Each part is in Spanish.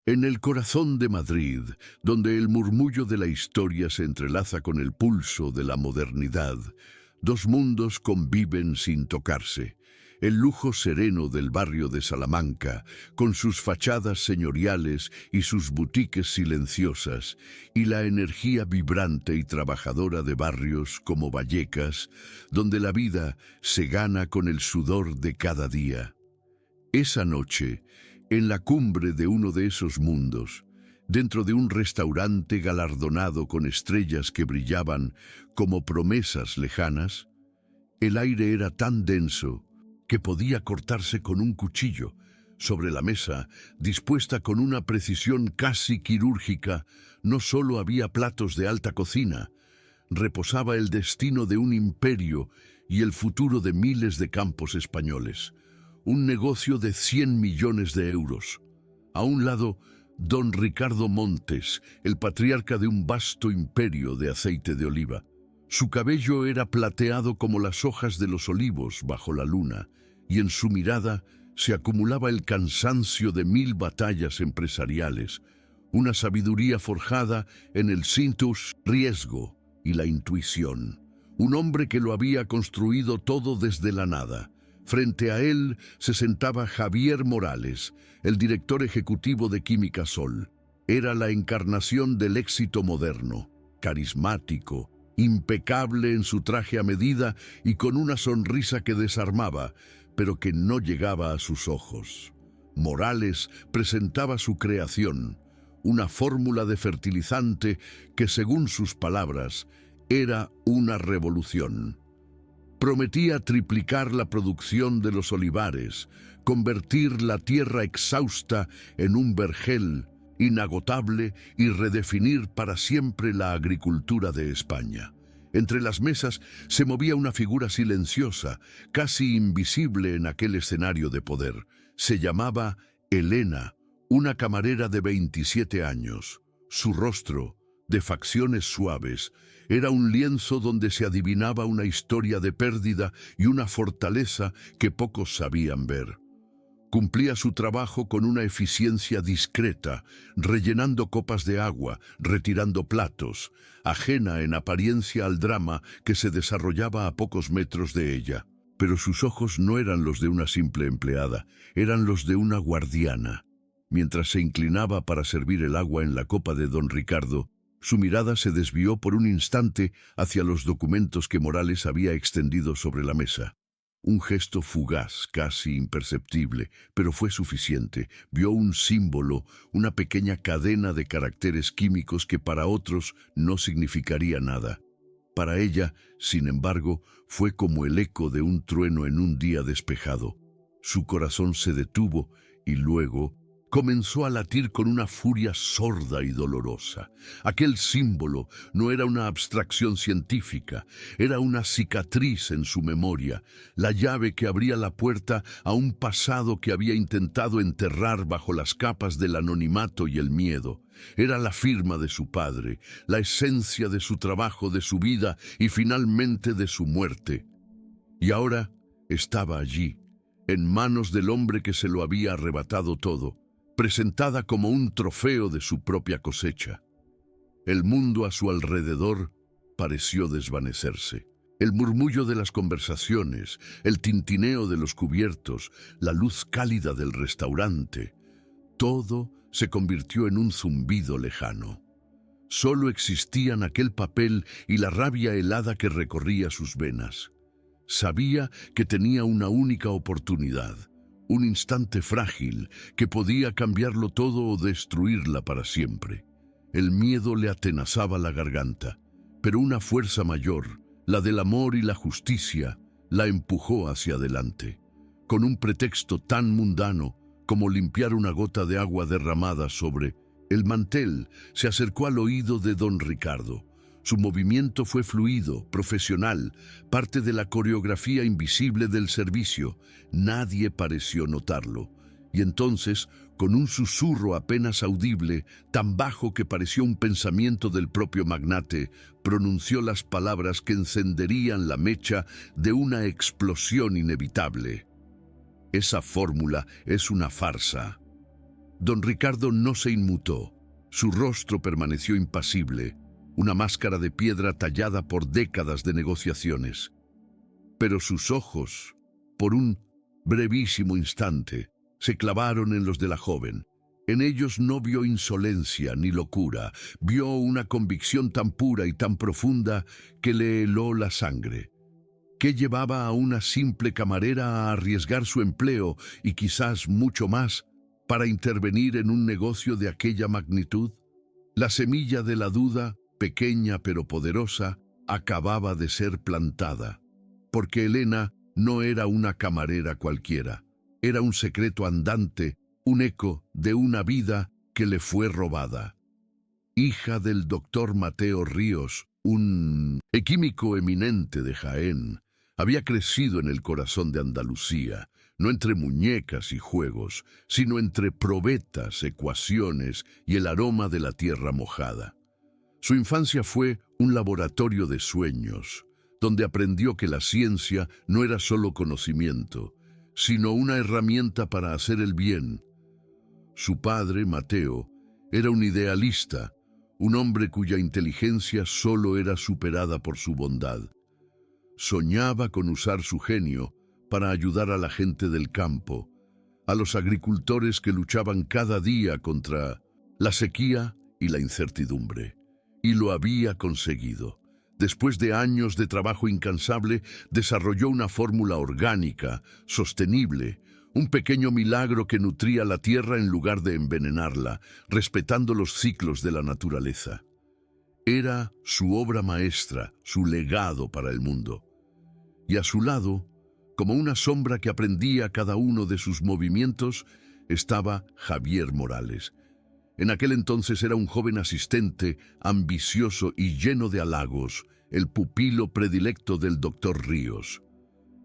En el corazón de Madrid, donde el murmullo de la historia se entrelaza con el pulso de la modernidad, dos mundos conviven sin tocarse. El lujo sereno del barrio de Salamanca, con sus fachadas señoriales y sus boutiques silenciosas, y la energía vibrante y trabajadora de barrios como Vallecas, donde la vida se gana con el sudor de cada día. Esa noche, en la cumbre de uno de esos mundos, dentro de un restaurante galardonado con estrellas que brillaban como promesas lejanas, el aire era tan denso que podía cortarse con un cuchillo. Sobre la mesa, dispuesta con una precisión casi quirúrgica, no solo había platos de alta cocina, reposaba el destino de un imperio y el futuro de miles de campos españoles. Un negocio de 100 millones de euros. A un lado, don Ricardo Montes, el patriarca de un vasto imperio de aceite de oliva. Su cabello era plateado como las hojas de los olivos bajo la luna, y en su mirada se acumulaba el cansancio de 1000 batallas empresariales, una sabiduría forjada en el cintus, riesgo y la intuición. Un hombre que lo había construido todo desde la nada. Frente a él se sentaba Javier Morales, el director ejecutivo de Química Sol. Era la encarnación del éxito moderno, carismático, impecable en su traje a medida y con una sonrisa que desarmaba, pero que no llegaba a sus ojos. Morales presentaba su creación, una fórmula de fertilizante que, según sus palabras, era una revolución. Prometía triplicar la producción de los olivares, convertir la tierra exhausta en un vergel inagotable y redefinir para siempre la agricultura de España. Entre las mesas se movía una figura silenciosa, casi invisible en aquel escenario de poder. Se llamaba Elena, una camarera de 27 años. Su rostro, de facciones suaves, era un lienzo donde se adivinaba una historia de pérdida y una fortaleza que pocos sabían ver. Cumplía su trabajo con una eficiencia discreta, rellenando copas de agua, retirando platos, ajena en apariencia al drama que se desarrollaba a pocos metros de ella. Pero sus ojos no eran los de una simple empleada, eran los de una guardiana. Mientras se inclinaba para servir el agua en la copa de don Ricardo, su mirada se desvió por un instante hacia los documentos que Morales había extendido sobre la mesa. Un gesto fugaz, casi imperceptible, pero fue suficiente. Vio un símbolo, una pequeña cadena de caracteres químicos que para otros no significaría nada. Para ella, sin embargo, fue como el eco de un trueno en un día despejado. Su corazón se detuvo y luego comenzó a latir con una furia sorda y dolorosa. Aquel símbolo no era una abstracción científica, era una cicatriz en su memoria, la llave que abría la puerta a un pasado que había intentado enterrar bajo las capas del anonimato y el miedo. Era la firma de su padre, la esencia de su trabajo, de su vida y finalmente de su muerte. Y ahora estaba allí, en manos del hombre que se lo había arrebatado todo, presentada como un trofeo de su propia cosecha. El mundo a su alrededor pareció desvanecerse. El murmullo de las conversaciones, el tintineo de los cubiertos, la luz cálida del restaurante, todo se convirtió en un zumbido lejano. Solo existían aquel papel y la rabia helada que recorría sus venas. Sabía que tenía una única oportunidad, un instante frágil que podía cambiarlo todo o destruirla para siempre. El miedo le atenazaba la garganta, pero una fuerza mayor, la del amor y la justicia, la empujó hacia adelante. Con un pretexto tan mundano como limpiar una gota de agua derramada sobre el mantel, se acercó al oído de don Ricardo. Su movimiento fue fluido, profesional, parte de la coreografía invisible del servicio. Nadie pareció notarlo. Y entonces, con un susurro apenas audible, tan bajo que pareció un pensamiento del propio magnate, pronunció las palabras que encenderían la mecha de una explosión inevitable. Esa fórmula es una farsa. Don Ricardo no se inmutó. Su rostro permaneció impasible, una máscara de piedra tallada por décadas de negociaciones. Pero sus ojos, por un brevísimo instante, se clavaron en los de la joven. En ellos no vio insolencia ni locura, vio una convicción tan pura y tan profunda que le heló la sangre. ¿Qué llevaba a una simple camarera a arriesgar su empleo y quizás mucho más para intervenir en un negocio de aquella magnitud? La semilla de la duda, pequeña pero poderosa, acababa de ser plantada, porque Elena no era una camarera cualquiera, era un secreto andante, un eco de una vida que le fue robada. Hija del doctor Mateo Ríos, un químico eminente de Jaén, había crecido en el corazón de Andalucía, no entre muñecas y juegos, sino entre probetas, ecuaciones y el aroma de la tierra mojada. Su infancia fue un laboratorio de sueños, donde aprendió que la ciencia no era solo conocimiento, sino una herramienta para hacer el bien. Su padre, Mateo, era un idealista, un hombre cuya inteligencia solo era superada por su bondad. Soñaba con usar su genio para ayudar a la gente del campo, a los agricultores que luchaban cada día contra la sequía y la incertidumbre. Y lo había conseguido. Después de años de trabajo incansable, desarrolló una fórmula orgánica, sostenible, un pequeño milagro que nutría la tierra en lugar de envenenarla, respetando los ciclos de la naturaleza. Era su obra maestra, su legado para el mundo. Y a su lado, como una sombra que aprendía cada uno de sus movimientos, estaba Javier Morales. En aquel entonces era un joven asistente, ambicioso y lleno de halagos, el pupilo predilecto del doctor Ríos.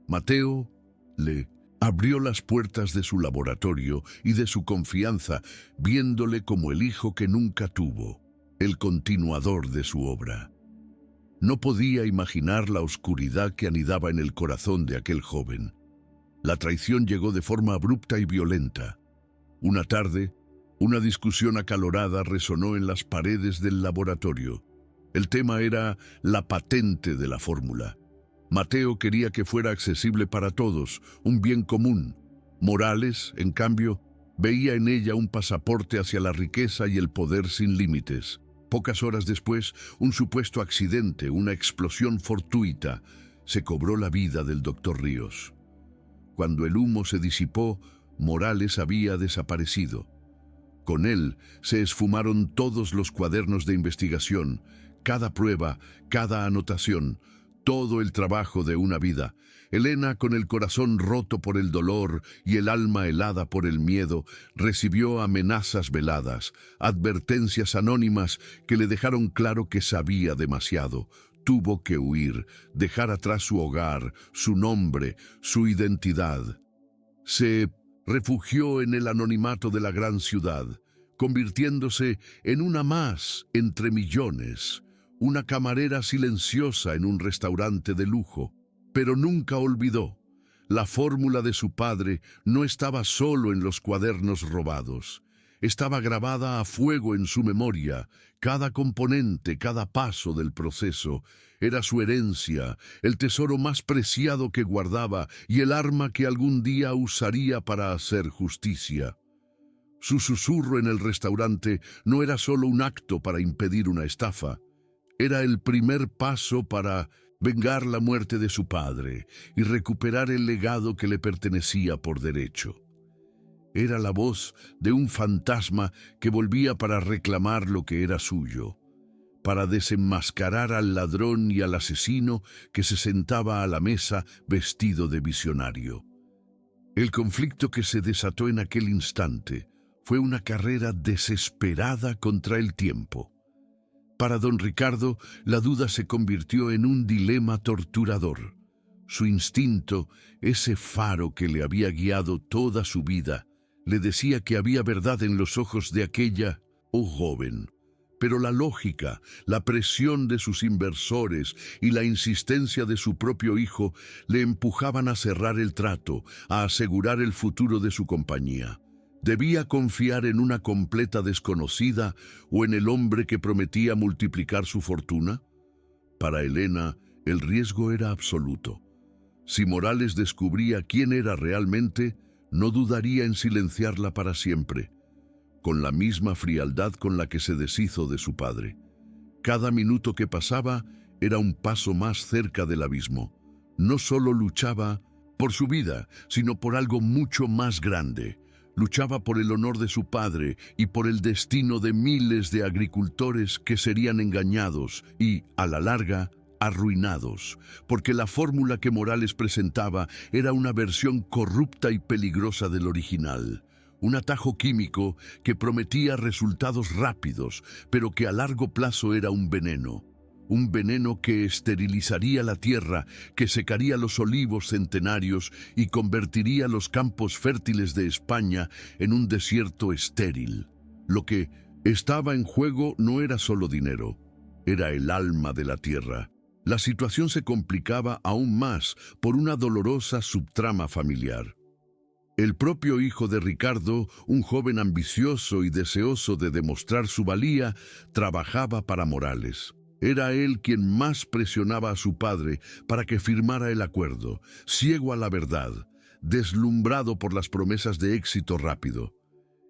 Mateo le abrió las puertas de su laboratorio y de su confianza, viéndole como el hijo que nunca tuvo, el continuador de su obra. No podía imaginar la oscuridad que anidaba en el corazón de aquel joven. La traición llegó de forma abrupta y violenta. Una tarde, una discusión acalorada resonó en las paredes del laboratorio. El tema era la patente de la fórmula. Mateo quería que fuera accesible para todos, un bien común. Morales, en cambio, veía en ella un pasaporte hacia la riqueza y el poder sin límites. Pocas horas después, un supuesto accidente, una explosión fortuita, se cobró la vida del doctor Ríos. Cuando el humo se disipó, Morales había desaparecido. Con él se esfumaron todos los cuadernos de investigación, cada prueba, cada anotación, todo el trabajo de una vida. Elena, con el corazón roto por el dolor y el alma helada por el miedo, recibió amenazas veladas, advertencias anónimas que le dejaron claro que sabía demasiado. Tuvo que huir, dejar atrás su hogar, su nombre, su identidad. Se refugió en el anonimato de la gran ciudad, convirtiéndose en una más entre millones, una camarera silenciosa en un restaurante de lujo. Pero nunca olvidó, la fórmula de su padre no estaba solo en los cuadernos robados. Estaba grabada a fuego en su memoria. Cada componente, cada paso del proceso era su herencia, el tesoro más preciado que guardaba y el arma que algún día usaría para hacer justicia. Su susurro en el restaurante no era solo un acto para impedir una estafa. Era el primer paso para vengar la muerte de su padre y recuperar el legado que le pertenecía por derecho. Era la voz de un fantasma que volvía para reclamar lo que era suyo, para desenmascarar al ladrón y al asesino que se sentaba a la mesa vestido de visionario. El conflicto que se desató en aquel instante fue una carrera desesperada contra el tiempo. Para don Ricardo, la duda se convirtió en un dilema torturador. Su instinto, ese faro que le había guiado toda su vida, le decía que había verdad en los ojos de aquella, joven. Pero la lógica, la presión de sus inversores y la insistencia de su propio hijo le empujaban a cerrar el trato, a asegurar el futuro de su compañía. ¿Debía confiar en una completa desconocida o en el hombre que prometía multiplicar su fortuna? Para Elena, el riesgo era absoluto. Si Morales descubría quién era realmente, no dudaría en silenciarla para siempre, con la misma frialdad con la que se deshizo de su padre. Cada minuto que pasaba era un paso más cerca del abismo. No solo luchaba por su vida, sino por algo mucho más grande. Luchaba por el honor de su padre y por el destino de miles de agricultores que serían engañados y, a la larga, arruinados, porque la fórmula que Morales presentaba era una versión corrupta y peligrosa del original. Un atajo químico que prometía resultados rápidos, pero que a largo plazo era un veneno. Un veneno que esterilizaría la tierra, que secaría los olivos centenarios y convertiría los campos fértiles de España en un desierto estéril. Lo que estaba en juego no era solo dinero, era el alma de la tierra. La situación se complicaba aún más por una dolorosa subtrama familiar. El propio hijo de Ricardo, un joven ambicioso y deseoso de demostrar su valía, trabajaba para Morales. Era él quien más presionaba a su padre para que firmara el acuerdo, ciego a la verdad, deslumbrado por las promesas de éxito rápido.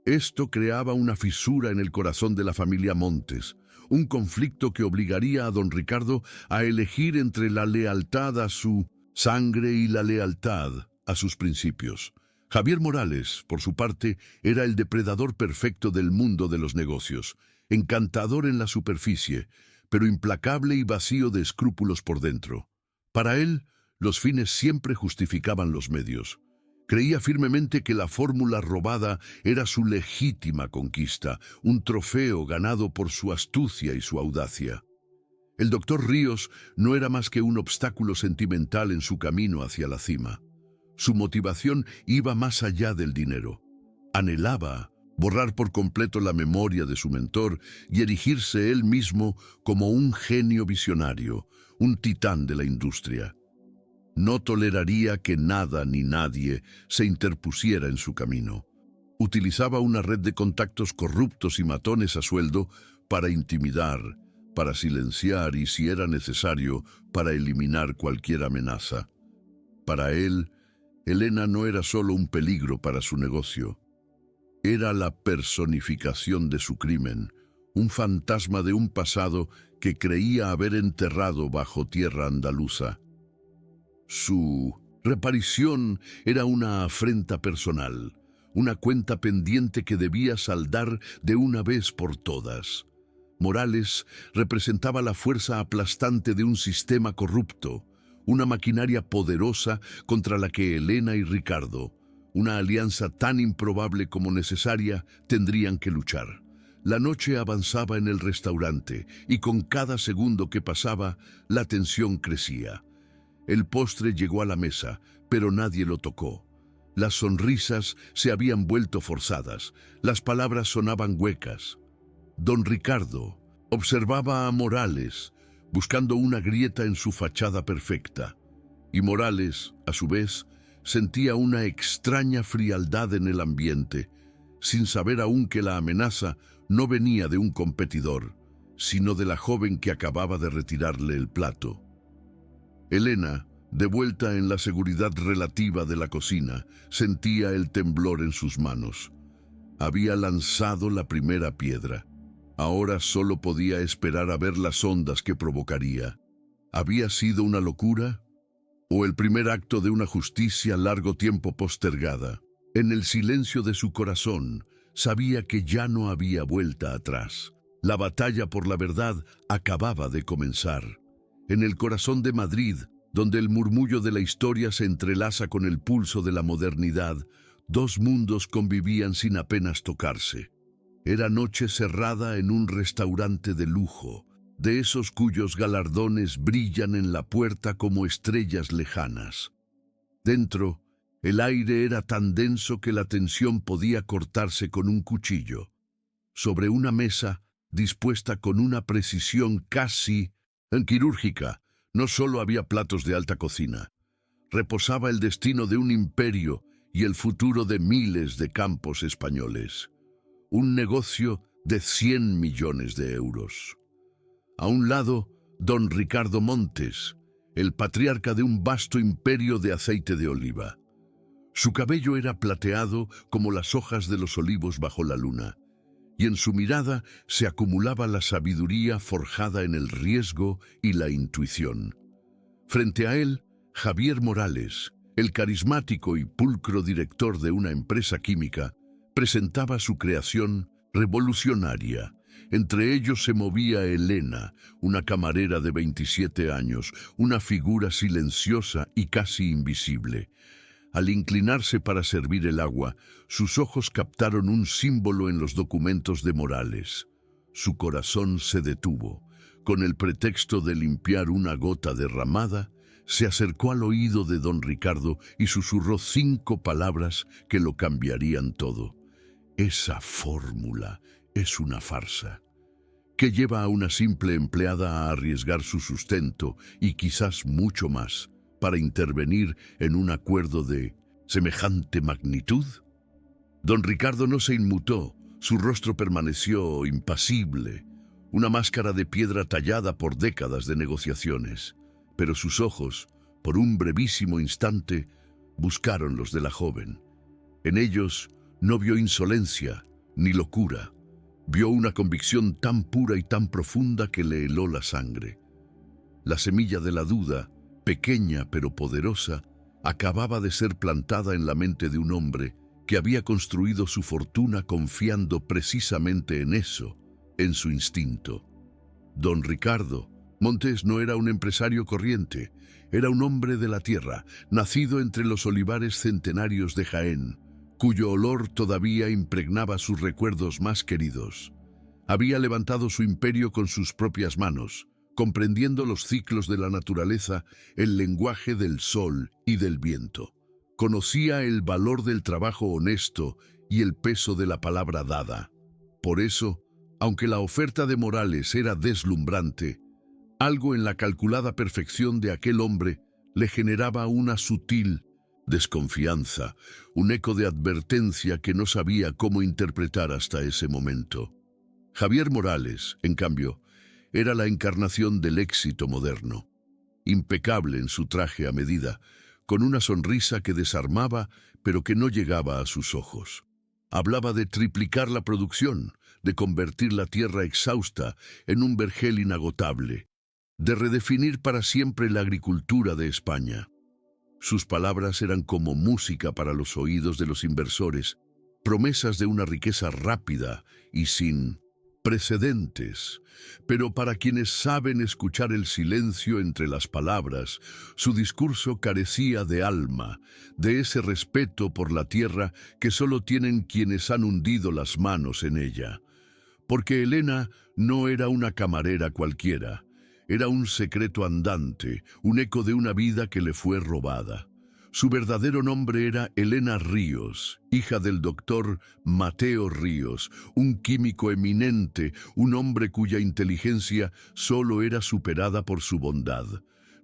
Esto creaba una fisura en el corazón de la familia Montes, un conflicto que obligaría a don Ricardo a elegir entre la lealtad a su sangre y la lealtad a sus principios. Javier Morales, por su parte, era el depredador perfecto del mundo de los negocios, encantador en la superficie, pero implacable y vacío de escrúpulos por dentro. Para él, los fines siempre justificaban los medios. Creía firmemente que la fórmula robada era su legítima conquista, un trofeo ganado por su astucia y su audacia. El doctor Ríos no era más que un obstáculo sentimental en su camino hacia la cima. Su motivación iba más allá del dinero. Anhelaba borrar por completo la memoria de su mentor y erigirse él mismo como un genio visionario, un titán de la industria. No toleraría que nada ni nadie se interpusiera en su camino. Utilizaba una red de contactos corruptos y matones a sueldo para intimidar, para silenciar y, si era necesario, para eliminar cualquier amenaza. Para él, Elena no era solo un peligro para su negocio. Era la personificación de su crimen, un fantasma de un pasado que creía haber enterrado bajo tierra andaluza. Su reaparición era una afrenta personal, una cuenta pendiente que debía saldar de una vez por todas. Morales representaba la fuerza aplastante de un sistema corrupto, una maquinaria poderosa contra la que Elena y Ricardo, una alianza tan improbable como necesaria, tendrían que luchar. La noche avanzaba en el restaurante y con cada segundo que pasaba, la tensión crecía. El postre llegó a la mesa, pero nadie lo tocó. Las sonrisas se habían vuelto forzadas, las palabras sonaban huecas. Don Ricardo observaba a Morales, buscando una grieta en su fachada perfecta. Y Morales, a su vez, sentía una extraña frialdad en el ambiente, sin saber aún que la amenaza no venía de un competidor, sino de la joven que acababa de retirarle el plato. Elena, de vuelta en la seguridad relativa de la cocina, sentía el temblor en sus manos. Había lanzado la primera piedra. Ahora solo podía esperar a ver las ondas que provocaría. ¿Había sido una locura? ¿O el primer acto de una justicia largo tiempo postergada? En el silencio de su corazón, sabía que ya no había vuelta atrás. La batalla por la verdad acababa de comenzar. En el corazón de Madrid, donde el murmullo de la historia se entrelaza con el pulso de la modernidad, dos mundos convivían sin apenas tocarse. Era noche cerrada en un restaurante de lujo, de esos cuyos galardones brillan en la puerta como estrellas lejanas. Dentro, el aire era tan denso que la tensión podía cortarse con un cuchillo. Sobre una mesa, dispuesta con una precisión casi quirúrgica, no solo había platos de alta cocina. Reposaba el destino de un imperio y el futuro de miles de campos españoles. Un negocio de 100 millones de euros. A un lado, don Ricardo Montes, el patriarca de un vasto imperio de aceite de oliva. Su cabello era plateado como las hojas de los olivos bajo la luna, y en su mirada se acumulaba la sabiduría forjada en el riesgo y la intuición. Frente a él, Javier Morales, el carismático y pulcro director de una empresa química, presentaba su creación revolucionaria. Entre ellos se movía Elena, una camarera de 27 años, una figura silenciosa y casi invisible. Al inclinarse para servir el agua, sus ojos captaron un símbolo en los documentos de Morales. Su corazón se detuvo. Con el pretexto de limpiar una gota derramada, se acercó al oído de don Ricardo y susurró 5 palabras que lo cambiarían todo. Esa fórmula es una farsa, que lleva a una simple empleada a arriesgar su sustento y quizás mucho más, para intervenir en un acuerdo de semejante magnitud. Don Ricardo no se inmutó, su rostro permaneció impasible, una máscara de piedra tallada por décadas de negociaciones, pero sus ojos, por un brevísimo instante, buscaron los de la joven. En ellos no vio insolencia ni locura, vio una convicción tan pura y tan profunda que le heló la sangre. La semilla de la duda, pequeña pero poderosa, acababa de ser plantada en la mente de un hombre que había construido su fortuna confiando precisamente en eso, en su instinto. Don Ricardo Montes no era un empresario corriente, era un hombre de la tierra, nacido entre los olivares centenarios de Jaén, cuyo olor todavía impregnaba sus recuerdos más queridos. Había levantado su imperio con sus propias manos, comprendiendo los ciclos de la naturaleza, el lenguaje del sol y del viento. Conocía el valor del trabajo honesto y el peso de la palabra dada. Por eso, aunque la oferta de Morales era deslumbrante, algo en la calculada perfección de aquel hombre le generaba una sutil desconfianza, un eco de advertencia que no sabía cómo interpretar hasta ese momento. Javier Morales, en cambio, era la encarnación del éxito moderno, impecable en su traje a medida, con una sonrisa que desarmaba pero que no llegaba a sus ojos. Hablaba de triplicar la producción, de convertir la tierra exhausta en un vergel inagotable, de redefinir para siempre la agricultura de España. Sus palabras eran como música para los oídos de los inversores, promesas de una riqueza rápida y sin precedentes, pero para quienes saben escuchar el silencio entre las palabras, su discurso carecía de alma, de ese respeto por la tierra que solo tienen quienes han hundido las manos en ella. Porque Elena no era una camarera cualquiera, era un secreto andante, un eco de una vida que le fue robada. Su verdadero nombre era Elena Ríos, hija del doctor Mateo Ríos, un químico eminente, un hombre cuya inteligencia solo era superada por su bondad.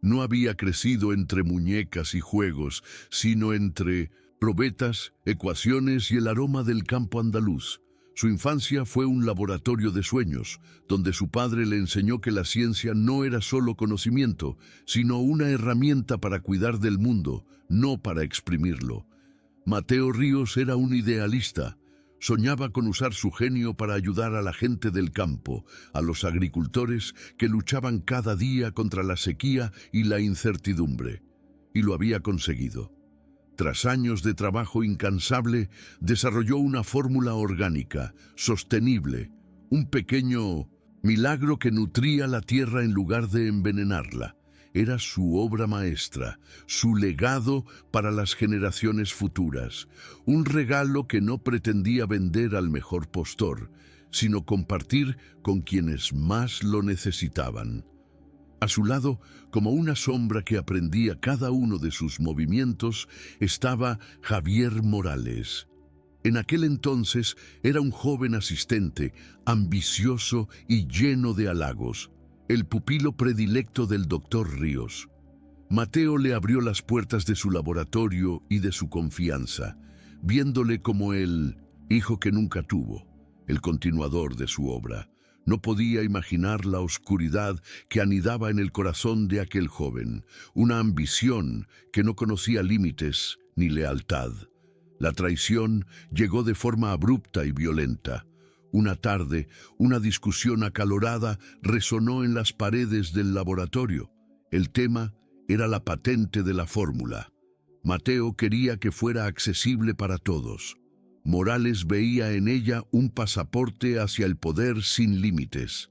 No había crecido entre muñecas y juegos, sino entre probetas, ecuaciones y el aroma del campo andaluz. Su infancia fue un laboratorio de sueños, donde su padre le enseñó que la ciencia no era solo conocimiento, sino una herramienta para cuidar del mundo, no para exprimirlo. Mateo Ríos era un idealista. Soñaba con usar su genio para ayudar a la gente del campo, a los agricultores que luchaban cada día contra la sequía y la incertidumbre. Y lo había conseguido. Tras años de trabajo incansable, desarrolló una fórmula orgánica, sostenible, un pequeño milagro que nutría la tierra en lugar de envenenarla. Era su obra maestra, su legado para las generaciones futuras, un regalo que no pretendía vender al mejor postor, sino compartir con quienes más lo necesitaban. A su lado, como una sombra que aprendía cada uno de sus movimientos, estaba Javier Morales. En aquel entonces era un joven asistente, ambicioso y lleno de halagos, el pupilo predilecto del doctor Ríos. Mateo le abrió las puertas de su laboratorio y de su confianza, viéndole como el hijo que nunca tuvo, el continuador de su obra. No podía imaginar la oscuridad que anidaba en el corazón de aquel joven, una ambición que no conocía límites ni lealtad. La traición llegó de forma abrupta y violenta. Una tarde, una discusión acalorada resonó en las paredes del laboratorio. El tema era la patente de la fórmula. Mateo quería que fuera accesible para todos. Morales veía en ella un pasaporte hacia el poder sin límites.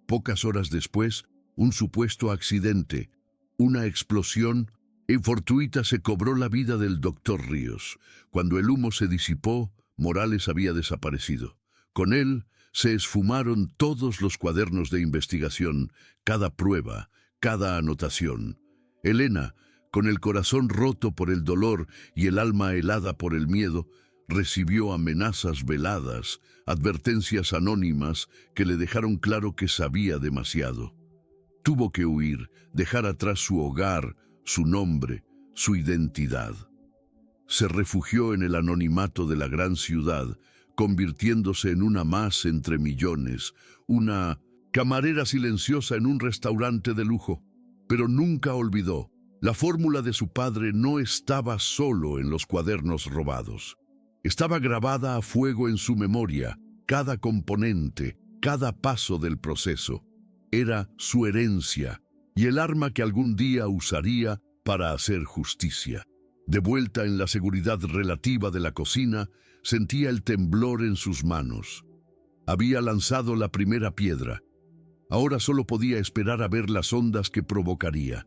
Pocas horas después, un supuesto accidente, una explosión fortuita se cobró la vida del doctor Ríos. Cuando el humo se disipó, Morales había desaparecido. Con él se esfumaron todos los cuadernos de investigación, cada prueba, cada anotación. Elena, con el corazón roto por el dolor y el alma helada por el miedo, recibió amenazas veladas, advertencias anónimas que le dejaron claro que sabía demasiado. Tuvo que huir, dejar atrás su hogar, su nombre, su identidad. Se refugió en el anonimato de la gran ciudad, convirtiéndose en una más entre millones, una camarera silenciosa en un restaurante de lujo. Pero nunca olvidó, la fórmula de su padre no estaba solo en los cuadernos robados. Estaba grabada a fuego en su memoria, cada componente, cada paso del proceso. Era su herencia y el arma que algún día usaría para hacer justicia. De vuelta en la seguridad relativa de la cocina, sentía el temblor en sus manos. Había lanzado la primera piedra. Ahora solo podía esperar a ver las ondas que provocaría.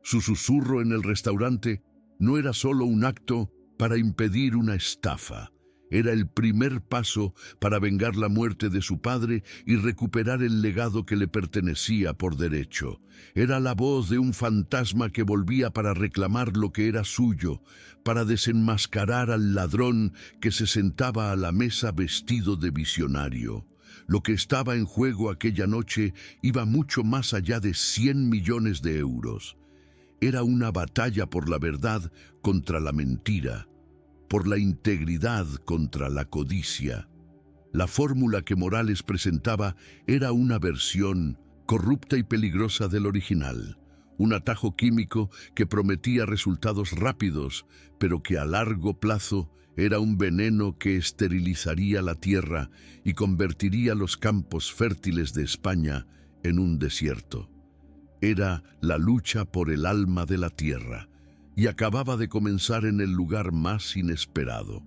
Su susurro en el restaurante no era solo un acto para impedir una estafa. Era el primer paso para vengar la muerte de su padre y recuperar el legado que le pertenecía por derecho. Era la voz de un fantasma que volvía para reclamar lo que era suyo, para desenmascarar al ladrón que se sentaba a la mesa vestido de visionario. Lo que estaba en juego aquella noche iba mucho más allá de 100 millones de euros. Era una batalla por la verdad contra la mentira, por la integridad contra la codicia. La fórmula que Morales presentaba era una versión corrupta y peligrosa del original, un atajo químico que prometía resultados rápidos, pero que a largo plazo era un veneno que esterilizaría la tierra y convertiría los campos fértiles de España en un desierto. Era la lucha por el alma de la tierra, y acababa de comenzar en el lugar más inesperado.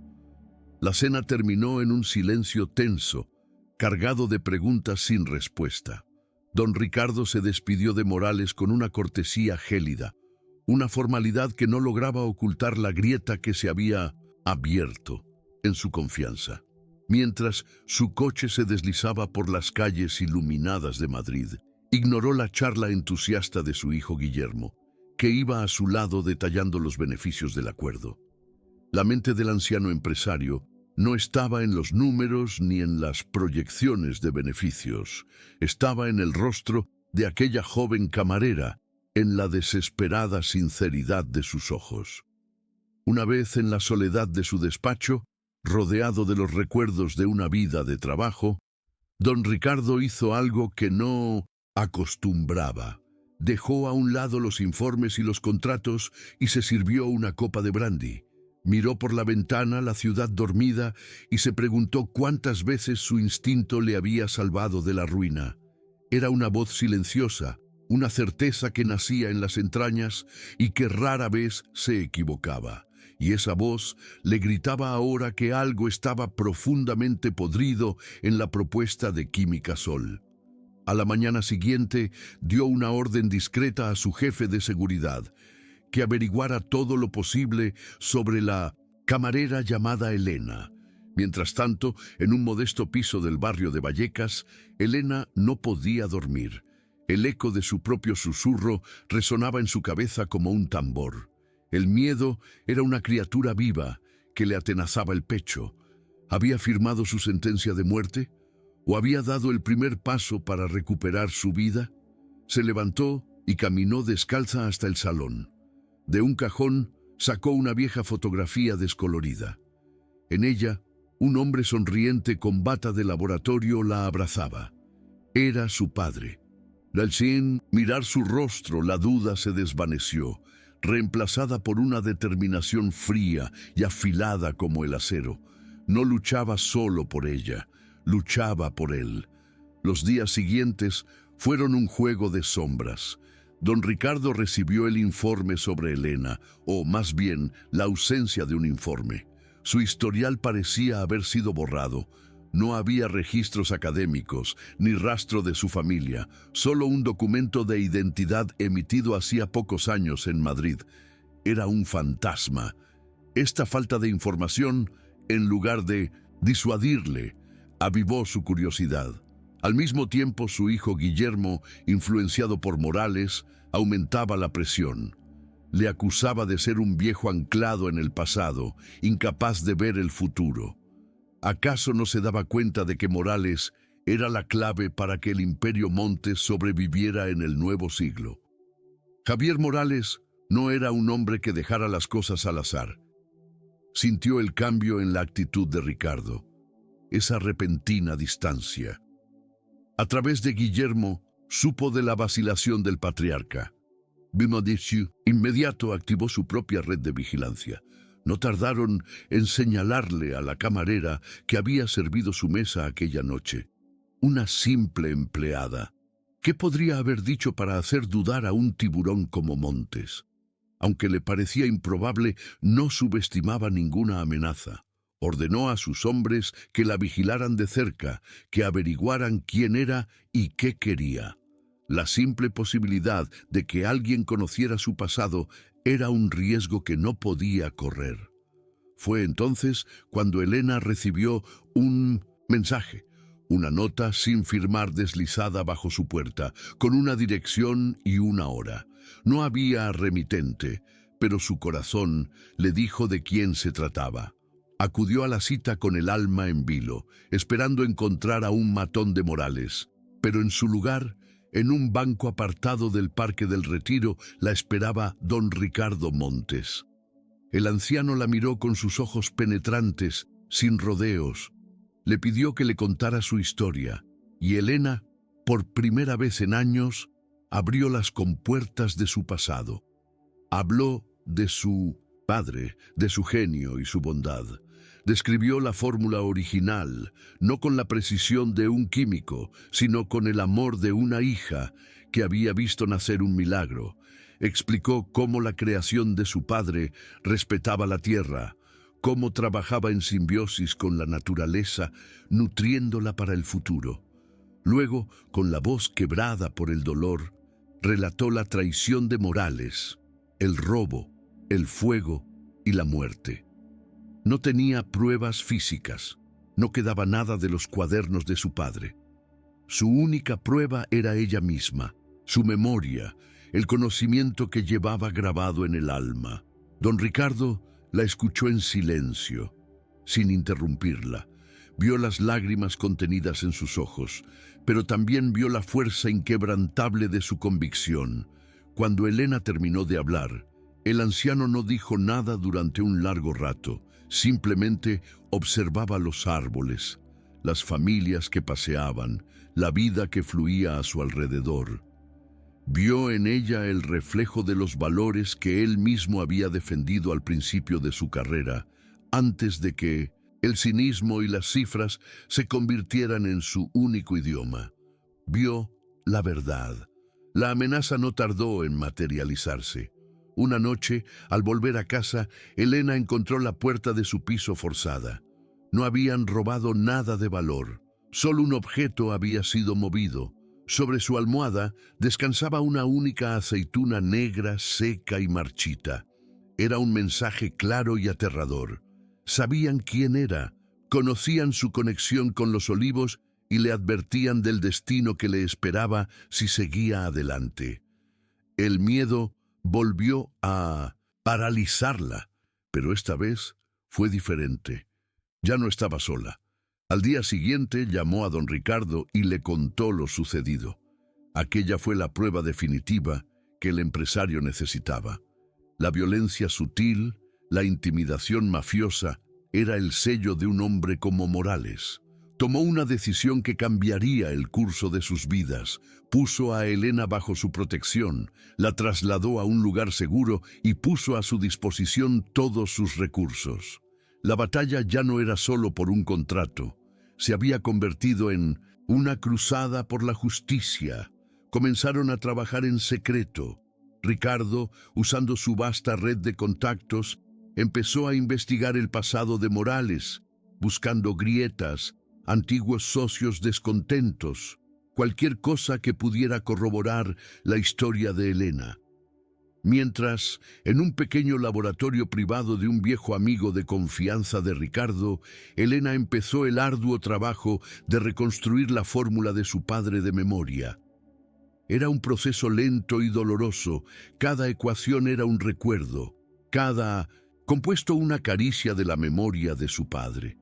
La cena terminó en un silencio tenso, cargado de preguntas sin respuesta. Don Ricardo se despidió de Morales con una cortesía gélida, una formalidad que no lograba ocultar la grieta que se había abierto en su confianza. Mientras su coche se deslizaba por las calles iluminadas de Madrid, ignoró la charla entusiasta de su hijo Guillermo, que iba a su lado detallando los beneficios del acuerdo. La mente del anciano empresario no estaba en los números ni en las proyecciones de beneficios. Estaba en el rostro de aquella joven camarera, en la desesperada sinceridad de sus ojos. Una vez en la soledad de su despacho, rodeado de los recuerdos de una vida de trabajo, don Ricardo hizo algo que no acostumbraba. Dejó a un lado los informes y los contratos y se sirvió una copa de brandy. Miró por la ventana la ciudad dormida y se preguntó cuántas veces su instinto le había salvado de la ruina. Era una voz silenciosa, una certeza que nacía en las entrañas y que rara vez se equivocaba. Y esa voz le gritaba ahora que algo estaba profundamente podrido en la propuesta de Química Sol. A la mañana siguiente dio una orden discreta a su jefe de seguridad, que averiguara todo lo posible sobre la camarera llamada Elena. Mientras tanto, en un modesto piso del barrio de Vallecas, Elena no podía dormir. El eco de su propio susurro resonaba en su cabeza como un tambor. El miedo era una criatura viva que le atenazaba el pecho. ¿Había firmado su sentencia de muerte? ¿O había dado el primer paso para recuperar su vida? Se levantó y caminó descalza hasta el salón. De un cajón sacó una vieja fotografía descolorida. En ella, un hombre sonriente con bata de laboratorio la abrazaba. Era su padre. Al sin mirar su rostro, la duda se desvaneció, reemplazada por una determinación fría y afilada como el acero. No luchaba solo por ella, luchaba por él. Los días siguientes fueron un juego de sombras. Don Ricardo recibió el informe sobre Elena, o más bien, la ausencia de un informe. Su historial parecía haber sido borrado. No había registros académicos, ni rastro de su familia, solo un documento de identidad emitido hacía pocos años en Madrid. Era un fantasma. Esta falta de información, en lugar de disuadirle, avivó su curiosidad. Al mismo tiempo, su hijo Guillermo, influenciado por Morales, aumentaba la presión. Le acusaba de ser un viejo anclado en el pasado, incapaz de ver el futuro. ¿Acaso no se daba cuenta de que Morales era la clave para que el Imperio Montes sobreviviera en el nuevo siglo? Javier Morales no era un hombre que dejara las cosas al azar. Sintió el cambio en la actitud de Ricardo, esa repentina distancia. A través de Guillermo, supo de la vacilación del patriarca. Bimodichu inmediato activó su propia red de vigilancia. No tardaron en señalarle a la camarera que había servido su mesa aquella noche. Una simple empleada. ¿Qué podría haber dicho para hacer dudar a un tiburón como Montes? Aunque le parecía improbable, no subestimaba ninguna amenaza. Ordenó a sus hombres que la vigilaran de cerca, que averiguaran quién era y qué quería. La simple posibilidad de que alguien conociera su pasado era un riesgo que no podía correr. Fue entonces cuando Elena recibió un mensaje, una nota sin firmar deslizada bajo su puerta, con una dirección y una hora. No había remitente, pero su corazón le dijo de quién se trataba. Acudió a la cita con el alma en vilo, esperando encontrar a un matón de Morales, pero en su lugar, en un banco apartado del Parque del Retiro, la esperaba don Ricardo Montes. El anciano la miró con sus ojos penetrantes, sin rodeos. Le pidió que le contara su historia, y Elena, por primera vez en años, abrió las compuertas de su pasado. Habló de su padre, de su genio y su bondad. Describió la fórmula original, no con la precisión de un químico, sino con el amor de una hija que había visto nacer un milagro. Explicó cómo la creación de su padre respetaba la tierra, cómo trabajaba en simbiosis con la naturaleza, nutriéndola para el futuro. Luego, con la voz quebrada por el dolor, relató la traición de Morales, el robo, el fuego y la muerte. No tenía pruebas físicas, no quedaba nada de los cuadernos de su padre. Su única prueba era ella misma, su memoria, el conocimiento que llevaba grabado en el alma. Don Ricardo la escuchó en silencio, sin interrumpirla. Vio las lágrimas contenidas en sus ojos, pero también vio la fuerza inquebrantable de su convicción. Cuando Elena terminó de hablar, el anciano no dijo nada durante un largo rato. Simplemente observaba los árboles, las familias que paseaban, la vida que fluía a su alrededor. Vio en ella el reflejo de los valores que él mismo había defendido al principio de su carrera, antes de que el cinismo y las cifras se convirtieran en su único idioma. Vio la verdad. La amenaza no tardó en materializarse. Una noche, al volver a casa, Elena encontró la puerta de su piso forzada. No habían robado nada de valor. Solo un objeto había sido movido. Sobre su almohada descansaba una única aceituna negra, seca y marchita. Era un mensaje claro y aterrador. Sabían quién era, conocían su conexión con los olivos y le advertían del destino que le esperaba si seguía adelante. El miedo volvió a paralizarla, pero esta vez fue diferente. Ya no estaba sola. Al día siguiente llamó a don Ricardo y le contó lo sucedido. Aquella fue la prueba definitiva que el empresario necesitaba. La violencia sutil, la intimidación mafiosa, era el sello de un hombre como Morales. Tomó una decisión que cambiaría el curso de sus vidas. Puso a Elena bajo su protección, la trasladó a un lugar seguro y puso a su disposición todos sus recursos. La batalla ya no era solo por un contrato, se había convertido en una cruzada por la justicia. Comenzaron a trabajar en secreto. Ricardo, usando su vasta red de contactos, empezó a investigar el pasado de Morales, buscando grietas, antiguos socios descontentos, cualquier cosa que pudiera corroborar la historia de Elena. Mientras, en un pequeño laboratorio privado de un viejo amigo de confianza de Ricardo, Elena empezó el arduo trabajo de reconstruir la fórmula de su padre de memoria. Era un proceso lento y doloroso, cada ecuación era un recuerdo, cada compuesto una caricia de la memoria de su padre.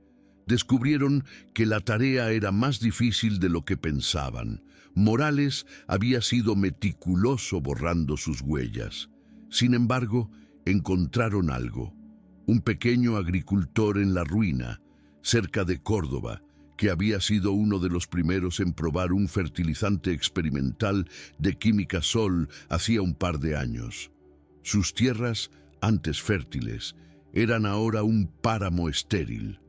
Descubrieron que la tarea era más difícil de lo que pensaban. Morales había sido meticuloso borrando sus huellas. Sin embargo, encontraron algo. Un pequeño agricultor en la ruina, cerca de Córdoba, que había sido uno de los primeros en probar un fertilizante experimental de Química Sol hacía un par de años. Sus tierras, antes fértiles, eran ahora un páramo estéril.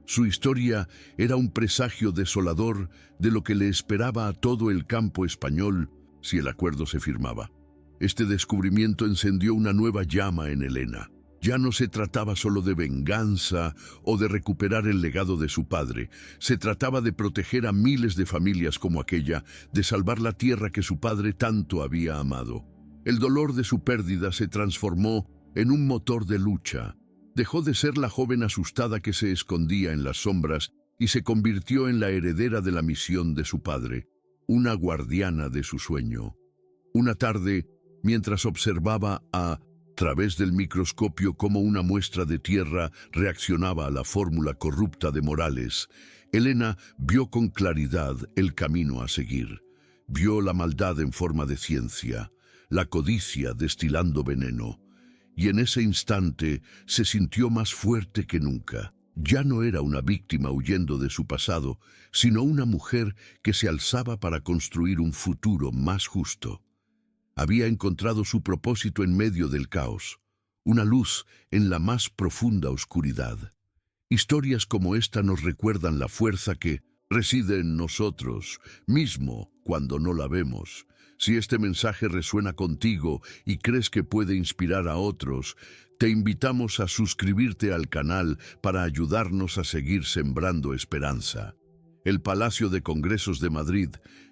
Su historia era un presagio desolador de lo que le esperaba a todo el campo español si el acuerdo se firmaba. Este descubrimiento encendió una nueva llama en Elena. Ya no se trataba solo de venganza o de recuperar el legado de su padre. Se trataba de proteger a miles de familias como aquella, de salvar la tierra que su padre tanto había amado. El dolor de su pérdida se transformó en un motor de lucha. Dejó de ser la joven asustada que se escondía en las sombras y se convirtió en la heredera de la misión de su padre, una guardiana de su sueño. Una tarde, mientras observaba a través del microscopio cómo una muestra de tierra reaccionaba a la fórmula corrupta de Morales, Elena vio con claridad el camino a seguir. Vio la maldad en forma de ciencia, la codicia destilando veneno. Y en ese instante se sintió más fuerte que nunca. Ya no era una víctima huyendo de su pasado, sino una mujer que se alzaba para construir un futuro más justo. Había encontrado su propósito en medio del caos, una luz en la más profunda oscuridad. Historias como esta nos recuerdan la fuerza que reside en nosotros, mismo cuando no la vemos. Si este mensaje resuena contigo y crees que puede inspirar a otros, te invitamos a suscribirte al canal para ayudarnos a seguir sembrando esperanza. El Palacio de Congresos de Madrid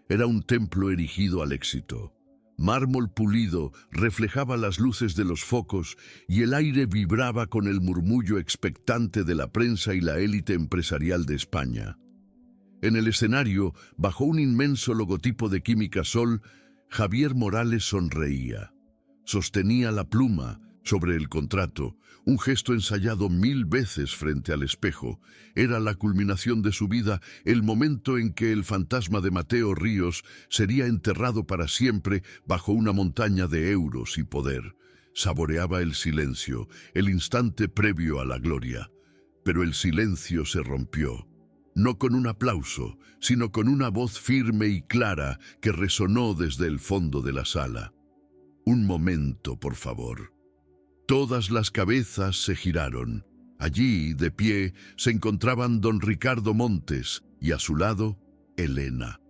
era un templo erigido al éxito. Mármol pulido reflejaba las luces de los focos y el aire vibraba con el murmullo expectante de la prensa y la élite empresarial de España. En el escenario, bajo un inmenso logotipo de Química Sol, Javier Morales sonreía. Sostenía la pluma sobre el contrato, un gesto ensayado 1000 veces frente al espejo. Era la culminación de su vida, el momento en que el fantasma de Mateo Ríos sería enterrado para siempre bajo una montaña de euros y poder. Saboreaba el silencio, el instante previo a la gloria. Pero el silencio se rompió. No con un aplauso, sino con una voz firme y clara que resonó desde el fondo de la sala. Un momento, por favor. Todas las cabezas se giraron. Allí, de pie, se encontraban don Ricardo Montes y a su lado, Elena.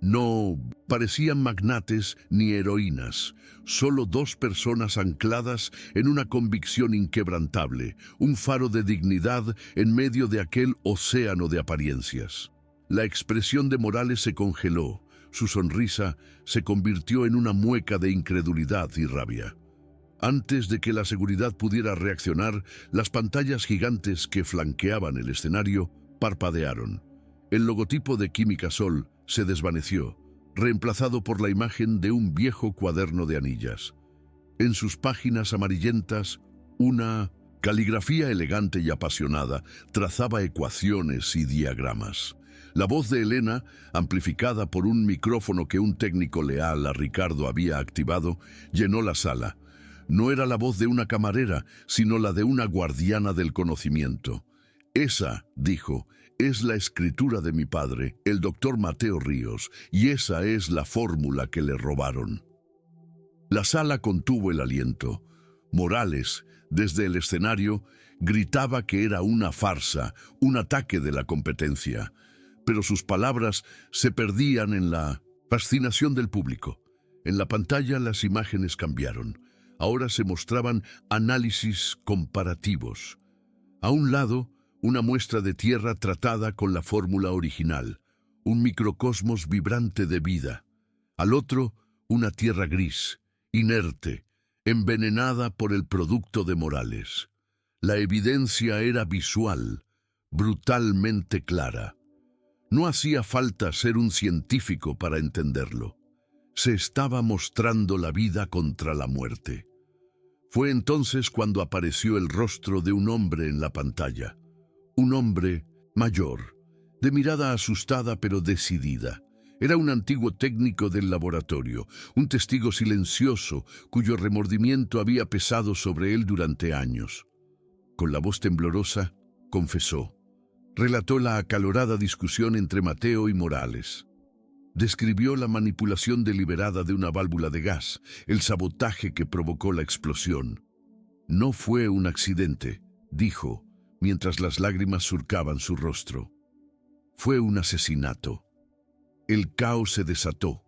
No parecían magnates ni heroínas, solo dos personas ancladas en una convicción inquebrantable, un faro de dignidad en medio de aquel océano de apariencias. La expresión de Morales se congeló, su sonrisa se convirtió en una mueca de incredulidad y rabia. Antes de que la seguridad pudiera reaccionar, las pantallas gigantes que flanqueaban el escenario parpadearon. El logotipo de Química Sol se desvaneció, reemplazado por la imagen de un viejo cuaderno de anillas. En sus páginas amarillentas, una caligrafía elegante y apasionada trazaba ecuaciones y diagramas. La voz de Elena, amplificada por un micrófono que un técnico leal a Ricardo había activado, llenó la sala. No era la voz de una camarera, sino la de una guardiana del conocimiento. Esa, dijo, es la escritura de mi padre, el doctor Mateo Ríos, y esa es la fórmula que le robaron. La sala contuvo el aliento. Morales, desde el escenario, gritaba que era una farsa, un ataque de la competencia, pero sus palabras se perdían en la fascinación del público. En la pantalla las imágenes cambiaron. Ahora se mostraban análisis comparativos. A un lado, una muestra de tierra tratada con la fórmula original, un microcosmos vibrante de vida. Al otro, una tierra gris, inerte, envenenada por el producto de Morales. La evidencia era visual, brutalmente clara. No hacía falta ser un científico para entenderlo. Se estaba mostrando la vida contra la muerte. Fue entonces cuando apareció el rostro de un hombre en la pantalla. Un hombre mayor, de mirada asustada pero decidida. Era un antiguo técnico del laboratorio, un testigo silencioso cuyo remordimiento había pesado sobre él durante años. Con la voz temblorosa, confesó. Relató la acalorada discusión entre Mateo y Morales. Describió la manipulación deliberada de una válvula de gas, el sabotaje que provocó la explosión. No fue un accidente, dijo, mientras las lágrimas surcaban su rostro. Fue un asesinato. El caos se desató.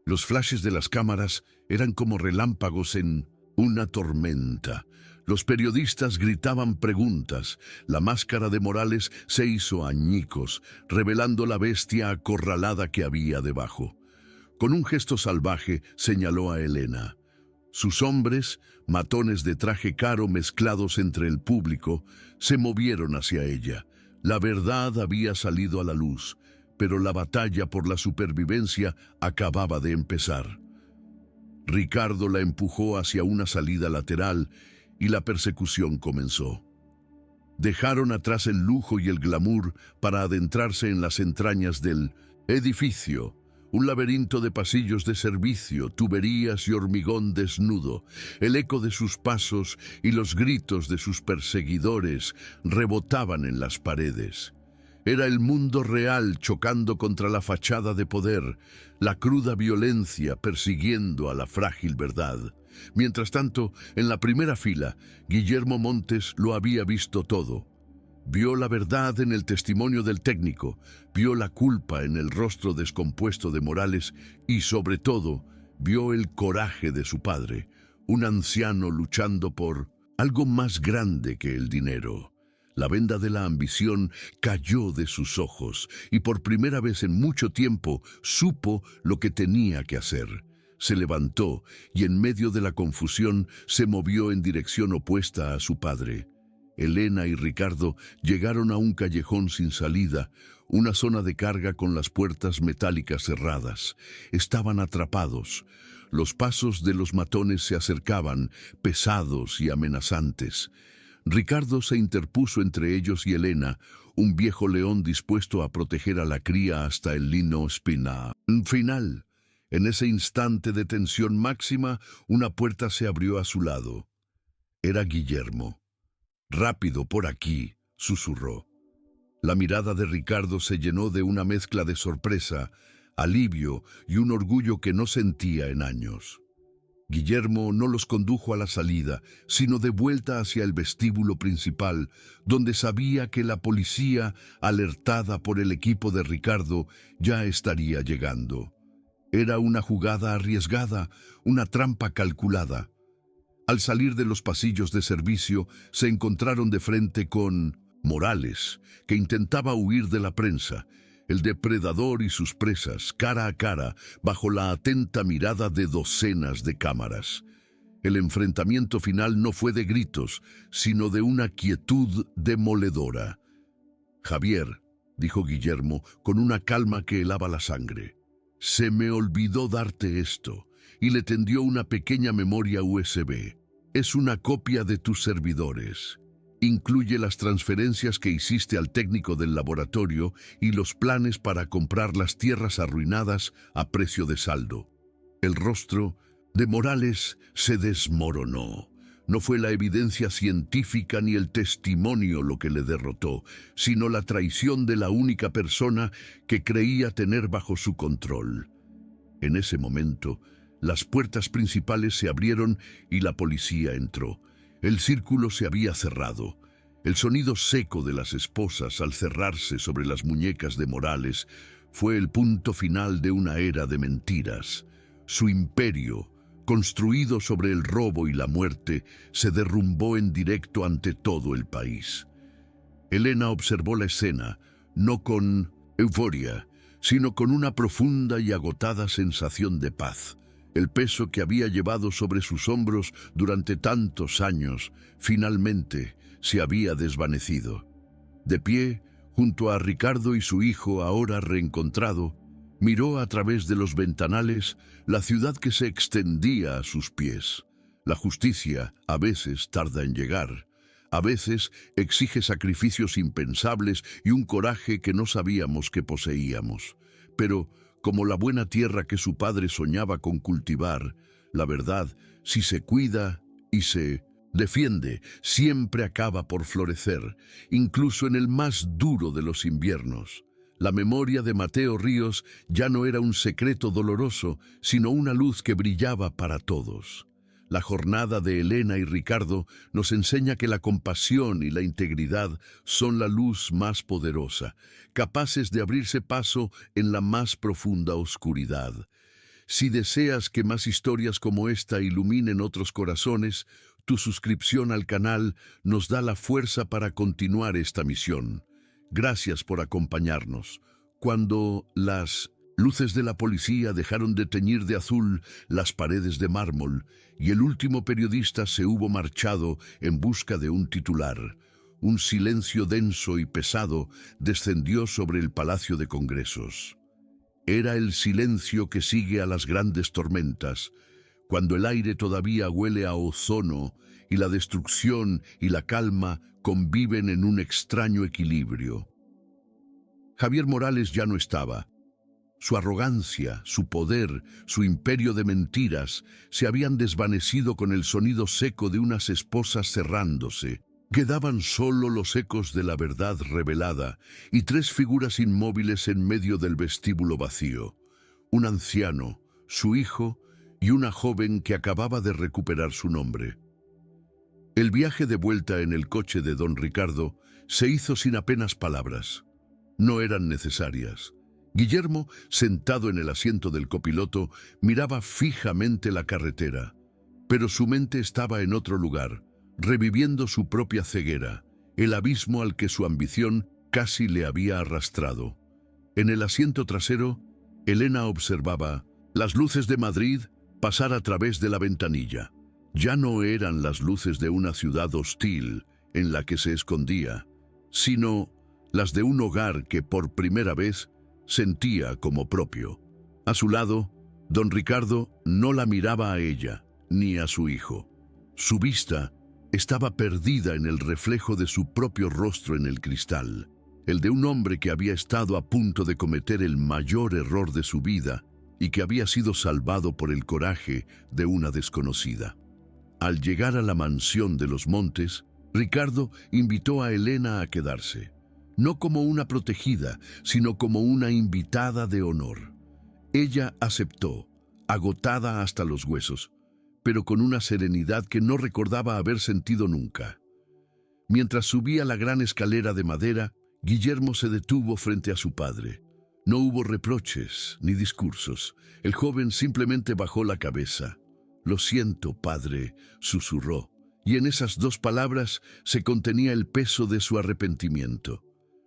Los flashes de las cámaras eran como relámpagos en una tormenta. Los periodistas gritaban preguntas. La máscara de Morales se hizo añicos, revelando la bestia acorralada que había debajo. Con un gesto salvaje señaló a Elena. Sus hombres, matones de traje caro mezclados entre el público, se movieron hacia ella. La verdad había salido a la luz, pero la batalla por la supervivencia acababa de empezar. Ricardo la empujó hacia una salida lateral y la persecución comenzó. Dejaron atrás el lujo y el glamour para adentrarse en las entrañas del edificio, un laberinto de pasillos de servicio, tuberías y hormigón desnudo. El eco de sus pasos y los gritos de sus perseguidores rebotaban en las paredes. Era el mundo real chocando contra la fachada de poder, la cruda violencia persiguiendo a la frágil verdad. Mientras tanto, en la primera fila, Guillermo Montes lo había visto todo. Vio la verdad en el testimonio del técnico, vio la culpa en el rostro descompuesto de Morales y, sobre todo, vio el coraje de su padre, un anciano luchando por algo más grande que el dinero. La venda de la ambición cayó de sus ojos y por primera vez en mucho tiempo supo lo que tenía que hacer. Se levantó y en medio de la confusión se movió en dirección opuesta a su padre. Elena y Ricardo llegaron a un callejón sin salida, una zona de carga con las puertas metálicas cerradas. Estaban atrapados. Los pasos de los matones se acercaban, pesados y amenazantes. Ricardo se interpuso entre ellos y Elena, un viejo león dispuesto a proteger a la cría hasta el lino espina. Final. En ese instante de tensión máxima, una puerta se abrió a su lado. Era Guillermo. «Rápido, por aquí», susurró. La mirada de Ricardo se llenó de una mezcla de sorpresa, alivio y un orgullo que no sentía en años. Guillermo no los condujo a la salida, sino de vuelta hacia el vestíbulo principal, donde sabía que la policía, alertada por el equipo de Ricardo, ya estaría llegando. Era una jugada arriesgada, una trampa calculada. Al salir de los pasillos de servicio, se encontraron de frente con Morales, que intentaba huir de la prensa, el depredador y sus presas, cara a cara, bajo la atenta mirada de docenas de cámaras. El enfrentamiento final no fue de gritos, sino de una quietud demoledora. «Javier», dijo Guillermo, con una calma que helaba la sangre, «se me olvidó darte esto», y le tendió una pequeña memoria USB. «Es una copia de tus servidores. Incluye las transferencias que hiciste al técnico del laboratorio y los planes para comprar las tierras arruinadas a precio de saldo. El rostro de Morales se desmoronó. No fue la evidencia científica ni el testimonio lo que le derrotó, sino la traición de la única persona que creía tener bajo su control. En ese momento, las puertas principales se abrieron y la policía entró. El círculo se había cerrado. El sonido seco de las esposas al cerrarse sobre las muñecas de Morales fue el punto final de una era de mentiras. Su imperio, construido sobre el robo y la muerte, se derrumbó en directo ante todo el país. Elena observó la escena, no con euforia, sino con una profunda y agotada sensación de paz. El peso que había llevado sobre sus hombros durante tantos años, finalmente se había desvanecido. De pie, junto a Ricardo y su hijo ahora reencontrado, miró a través de los ventanales la ciudad que se extendía a sus pies. La justicia a veces tarda en llegar. A veces exige sacrificios impensables y un coraje que no sabíamos que poseíamos. Pero, como la buena tierra que su padre soñaba con cultivar, la verdad, si se cuida y se defiende, siempre acaba por florecer, incluso en el más duro de los inviernos. La memoria de Mateo Ríos ya no era un secreto doloroso, sino una luz que brillaba para todos. La jornada de Elena y Ricardo nos enseña que la compasión y la integridad son la luz más poderosa, capaces de abrirse paso en la más profunda oscuridad. Si deseas que más historias como esta iluminen otros corazones, tu suscripción al canal nos da la fuerza para continuar esta misión. Gracias por acompañarnos. Cuando las luces de la policía dejaron de teñir de azul las paredes de mármol y el último periodista se hubo marchado en busca de un titular, un silencio denso y pesado descendió sobre el Palacio de Congresos. Era el silencio que sigue a las grandes tormentas, cuando el aire todavía huele a ozono y la destrucción y la calma conviven en un extraño equilibrio. Javier Morales ya no estaba. Su arrogancia, su poder, su imperio de mentiras se habían desvanecido con el sonido seco de unas esposas cerrándose. Quedaban solo los ecos de la verdad revelada y tres figuras inmóviles en medio del vestíbulo vacío. Un anciano, su hijo y una joven que acababa de recuperar su nombre. El viaje de vuelta en el coche de don Ricardo se hizo sin apenas palabras. No eran necesarias. Guillermo, sentado en el asiento del copiloto, miraba fijamente la carretera, pero su mente estaba en otro lugar, reviviendo su propia ceguera, el abismo al que su ambición casi le había arrastrado. En el asiento trasero, Elena observaba las luces de Madrid pasar a través de la ventanilla. Ya no eran las luces de una ciudad hostil en la que se escondía, sino las de un hogar que por primera vez sentía como propio. A su lado, don Ricardo no la miraba a ella, ni a su hijo. Su vista estaba perdida en el reflejo de su propio rostro en el cristal, el de un hombre que había estado a punto de cometer el mayor error de su vida y que había sido salvado por el coraje de una desconocida. Al llegar a la mansión de los Montes, Ricardo invitó a Elena a quedarse, no como una protegida, sino como una invitada de honor. Ella aceptó, agotada hasta los huesos, pero con una serenidad que no recordaba haber sentido nunca. Mientras subía la gran escalera de madera, Guillermo se detuvo frente a su padre. No hubo reproches ni discursos. El joven simplemente bajó la cabeza. «Lo siento, padre», susurró, y en esas dos palabras se contenía el peso de su arrepentimiento.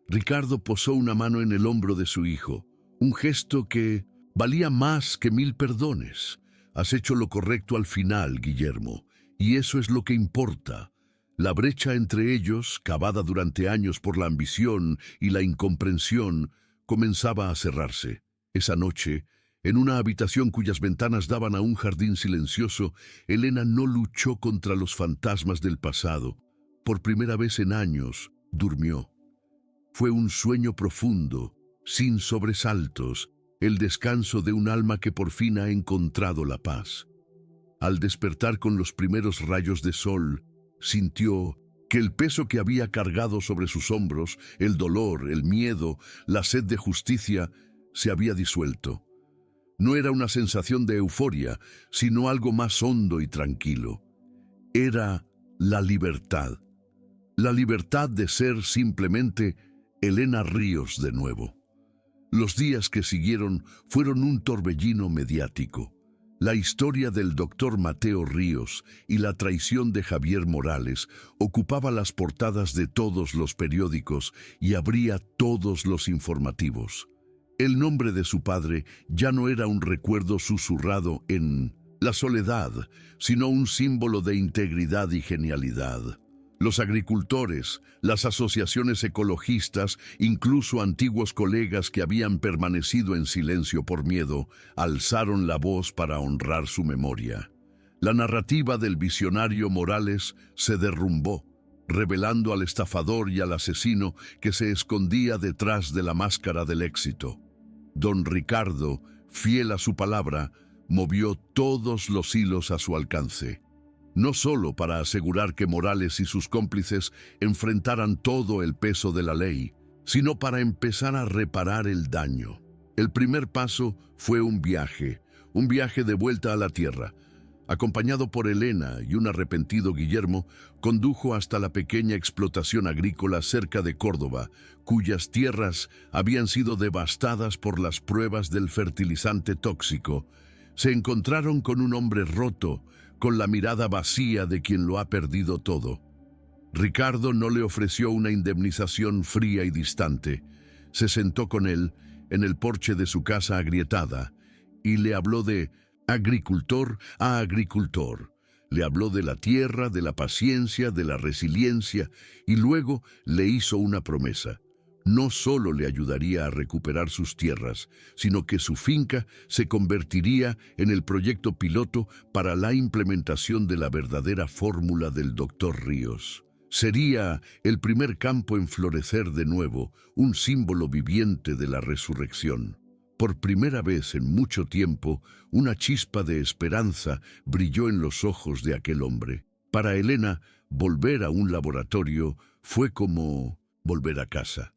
Ricardo posó una mano en el hombro de su hijo, un gesto que valía más que 1000 perdones. «Has hecho lo correcto al final, Guillermo, y eso es lo que importa». La brecha entre ellos, cavada durante años por la ambición y la incomprensión, comenzaba a cerrarse. Esa noche, en una habitación cuyas ventanas daban a un jardín silencioso, Elena no luchó contra los fantasmas del pasado. Por primera vez en años, durmió. Fue un sueño profundo, sin sobresaltos, el descanso de un alma que por fin ha encontrado la paz. Al despertar con los primeros rayos de sol, sintió que el peso que había cargado sobre sus hombros, el dolor, el miedo, la sed de justicia, se había disuelto. No era una sensación de euforia, sino algo más hondo y tranquilo. Era la libertad. La libertad de ser simplemente Elena Ríos de nuevo. Los días que siguieron fueron un torbellino mediático. La historia del doctor Mateo Ríos y la traición de Javier Morales ocupaba las portadas de todos los periódicos y abría todos los informativos. El nombre de su padre ya no era un recuerdo susurrado en la soledad, sino un símbolo de integridad y genialidad. Los agricultores, las asociaciones ecologistas, incluso antiguos colegas que habían permanecido en silencio por miedo, alzaron la voz para honrar su memoria. La narrativa del visionario Morales se derrumbó, revelando al estafador y al asesino que se escondía detrás de la máscara del éxito. Don Ricardo, fiel a su palabra, movió todos los hilos a su alcance. No solo para asegurar que Morales y sus cómplices enfrentaran todo el peso de la ley, sino para empezar a reparar el daño. El primer paso fue un viaje de vuelta a la tierra. Acompañado por Elena y un arrepentido Guillermo, condujo hasta la pequeña explotación agrícola cerca de Córdoba, cuyas tierras habían sido devastadas por las pruebas del fertilizante tóxico. Se encontraron con un hombre roto, con la mirada vacía de quien lo ha perdido todo. Ricardo no le ofreció una indemnización fría y distante. Se sentó con él en el porche de su casa agrietada y le habló de agricultor a agricultor. Le habló de la tierra, de la paciencia, de la resiliencia, y luego le hizo una promesa. No solo le ayudaría a recuperar sus tierras, sino que su finca se convertiría en el proyecto piloto para la implementación de la verdadera fórmula del Dr. Ríos. Sería el primer campo en florecer de nuevo, un símbolo viviente de la resurrección. Por primera vez en mucho tiempo, una chispa de esperanza brilló en los ojos de aquel hombre. Para Elena, volver a un laboratorio fue como volver a casa.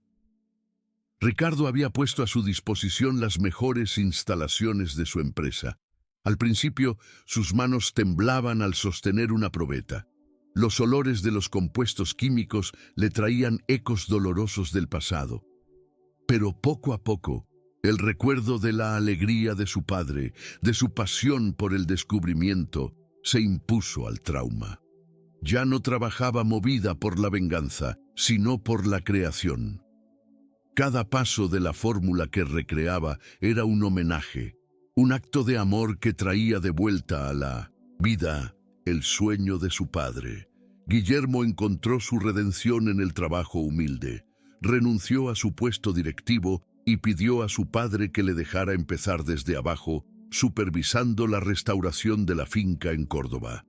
Ricardo había puesto a su disposición las mejores instalaciones de su empresa. Al principio, sus manos temblaban al sostener una probeta. Los olores de los compuestos químicos le traían ecos dolorosos del pasado. Pero poco a poco, el recuerdo de la alegría de su padre, de su pasión por el descubrimiento, se impuso al trauma. Ya no trabajaba movida por la venganza, sino por la creación. Cada paso de la fórmula que recreaba era un homenaje, un acto de amor que traía de vuelta a la vida el sueño de su padre. Guillermo encontró su redención en el trabajo humilde. Renunció a su puesto directivo y pidió a su padre que le dejara empezar desde abajo, supervisando la restauración de la finca en Córdoba.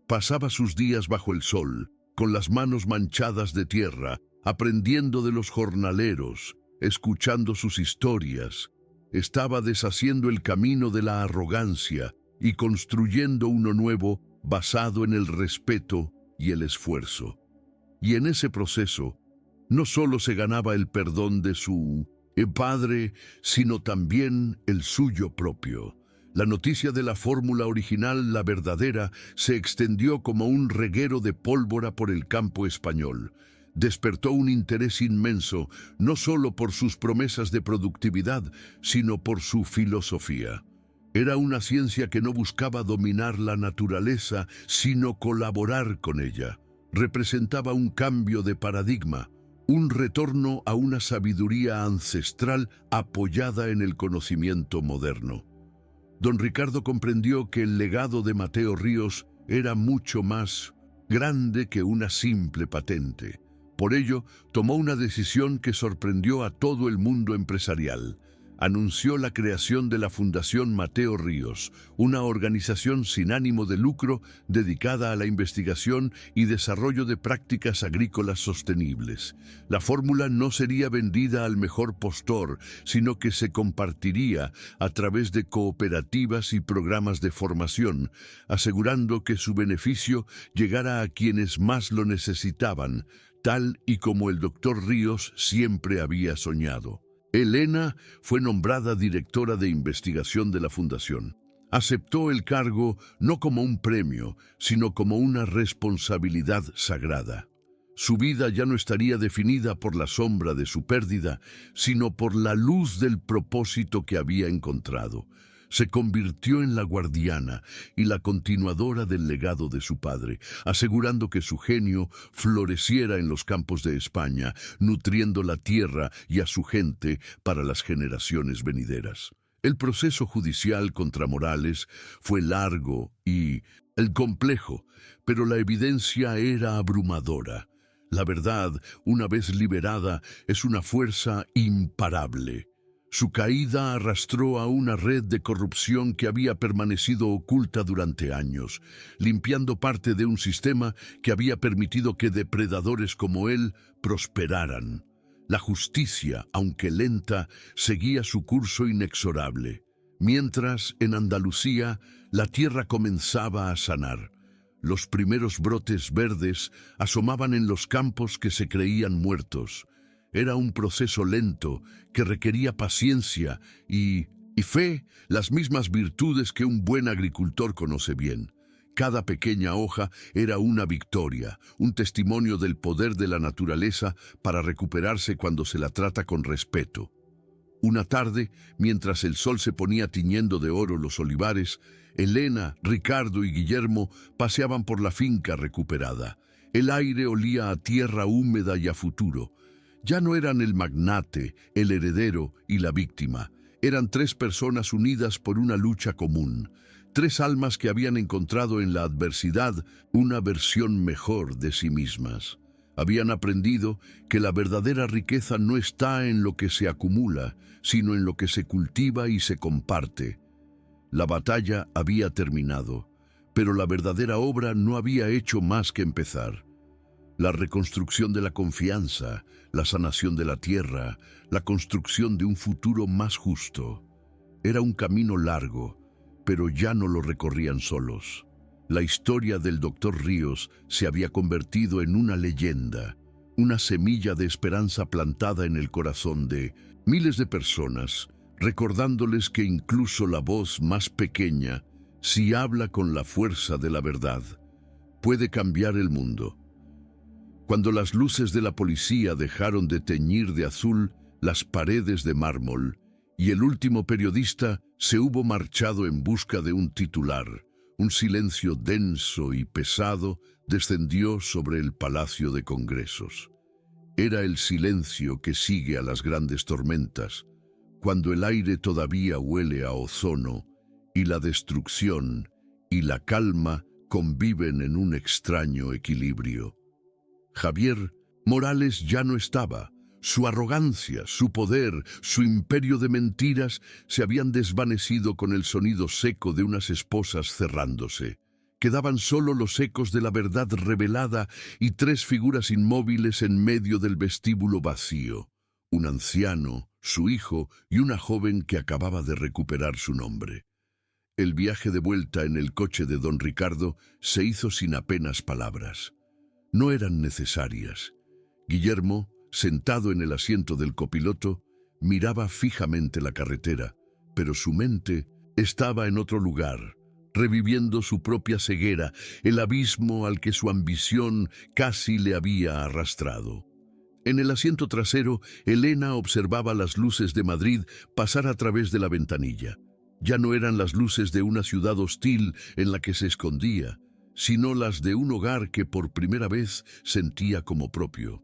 Pasaba sus días bajo el sol, con las manos manchadas de tierra, aprendiendo de los jornaleros, escuchando sus historias. Estaba deshaciendo el camino de la arrogancia y construyendo uno nuevo basado en el respeto y el esfuerzo. Y en ese proceso, no solo se ganaba el perdón de su padre, sino también el suyo propio. La noticia de la fórmula original, la verdadera, se extendió como un reguero de pólvora por el campo español. Despertó un interés inmenso, no solo por sus promesas de productividad, sino por su filosofía. Era una ciencia que no buscaba dominar la naturaleza, sino colaborar con ella. Representaba un cambio de paradigma, un retorno a una sabiduría ancestral apoyada en el conocimiento moderno. Don Ricardo comprendió que el legado de Mateo Ríos era mucho más grande que una simple patente. Por ello, tomó una decisión que sorprendió a todo el mundo empresarial: anunció la creación de la Fundación Mateo Ríos, una organización sin ánimo de lucro dedicada a la investigación y desarrollo de prácticas agrícolas sostenibles. La fórmula no sería vendida al mejor postor, sino que se compartiría a través de cooperativas y programas de formación, asegurando que su beneficio llegara a quienes más lo necesitaban, tal y como el doctor Ríos siempre había soñado. Elena fue nombrada directora de investigación de la Fundación. Aceptó el cargo no como un premio, sino como una responsabilidad sagrada. Su vida ya no estaría definida por la sombra de su pérdida, sino por la luz del propósito que había encontrado. Se convirtió en la guardiana y la continuadora del legado de su padre, asegurando que su genio floreciera en los campos de España, nutriendo la tierra y a su gente para las generaciones venideras. El proceso judicial contra Morales fue largo y complejo, pero la evidencia era abrumadora. La verdad, una vez liberada, es una fuerza imparable. Su caída arrastró a una red de corrupción que había permanecido oculta durante años, limpiando parte de un sistema que había permitido que depredadores como él prosperaran. La justicia, aunque lenta, seguía su curso inexorable, mientras, en Andalucía, la tierra comenzaba a sanar. Los primeros brotes verdes asomaban en los campos que se creían muertos. Era un proceso lento que requería paciencia y fe, las mismas virtudes que un buen agricultor conoce bien. Cada pequeña hoja era una victoria, un testimonio del poder de la naturaleza para recuperarse cuando se la trata con respeto. Una tarde, mientras el sol se ponía tiñendo de oro los olivares, Elena, Ricardo y Guillermo paseaban por la finca recuperada. El aire olía a tierra húmeda y a futuro. Ya no eran el magnate, el heredero y la víctima. Eran tres personas unidas por una lucha común. Tres almas que habían encontrado en la adversidad una versión mejor de sí mismas. Habían aprendido que la verdadera riqueza no está en lo que se acumula, sino en lo que se cultiva y se comparte. La batalla había terminado, pero la verdadera obra no había hecho más que empezar. La reconstrucción de la confianza, la sanación de la tierra, la construcción de un futuro más justo. Era un camino largo, pero ya no lo recorrían solos. La historia del doctor Ríos se había convertido en una leyenda, una semilla de esperanza plantada en el corazón de miles de personas, recordándoles que incluso la voz más pequeña, si habla con la fuerza de la verdad, puede cambiar el mundo. Cuando las luces de la policía dejaron de teñir de azul las paredes de mármol y el último periodista se hubo marchado en busca de un titular, un silencio denso y pesado descendió sobre el Palacio de Congresos. Era el silencio que sigue a las grandes tormentas, cuando el aire todavía huele a ozono y la destrucción y la calma conviven en un extraño equilibrio. Javier Morales ya no estaba. Su arrogancia, su poder, su imperio de mentiras se habían desvanecido con el sonido seco de unas esposas cerrándose. Quedaban solo los ecos de la verdad revelada y tres figuras inmóviles en medio del vestíbulo vacío. Un anciano, su hijo y una joven que acababa de recuperar su nombre. El viaje de vuelta en el coche de don Ricardo se hizo sin apenas palabras. No eran necesarias. Guillermo, sentado en el asiento del copiloto, miraba fijamente la carretera, pero su mente estaba en otro lugar, reviviendo su propia ceguera, el abismo al que su ambición casi le había arrastrado. En el asiento trasero, Elena observaba las luces de Madrid pasar a través de la ventanilla. Ya no eran las luces de una ciudad hostil en la que se escondía, sino las de un hogar que por primera vez sentía como propio.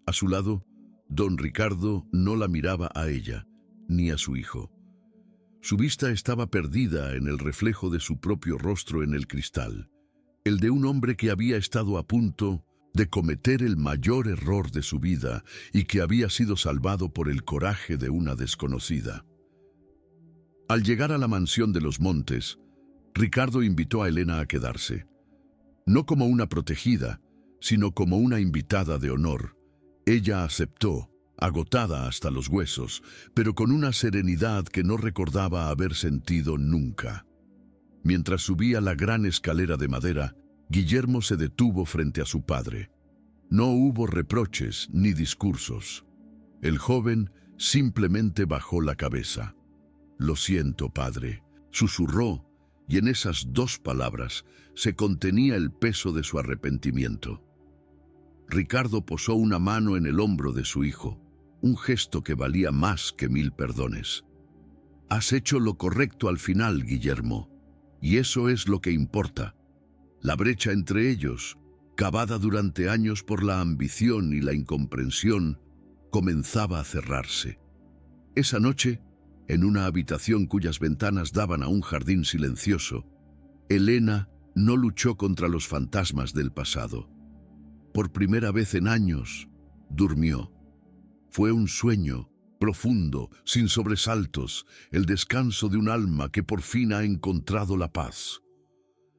A su lado, don Ricardo no la miraba a ella, ni a su hijo. Su vista estaba perdida en el reflejo de su propio rostro en el cristal, el de un hombre que había estado a punto de cometer el mayor error de su vida y que había sido salvado por el coraje de una desconocida. Al llegar a la mansión de los Montes, Ricardo invitó a Elena a quedarse. No como una protegida, sino como una invitada de honor. Ella aceptó, agotada hasta los huesos, pero con una serenidad que no recordaba haber sentido nunca. Mientras subía la gran escalera de madera, Guillermo se detuvo frente a su padre. No hubo reproches ni discursos. El joven simplemente bajó la cabeza. «Lo siento, padre», susurró, y en esas dos palabras se contenía el peso de su arrepentimiento. Ricardo posó una mano en el hombro de su hijo, un gesto que valía más que 1000 perdones. «Has hecho lo correcto al final, Guillermo, y eso es lo que importa». La brecha entre ellos, cavada durante años por la ambición y la incomprensión, comenzaba a cerrarse. Esa noche, en una habitación cuyas ventanas daban a un jardín silencioso, Elena no luchó contra los fantasmas del pasado. Por primera vez en años, durmió. Fue un sueño profundo, sin sobresaltos, el descanso de un alma que por fin ha encontrado la paz.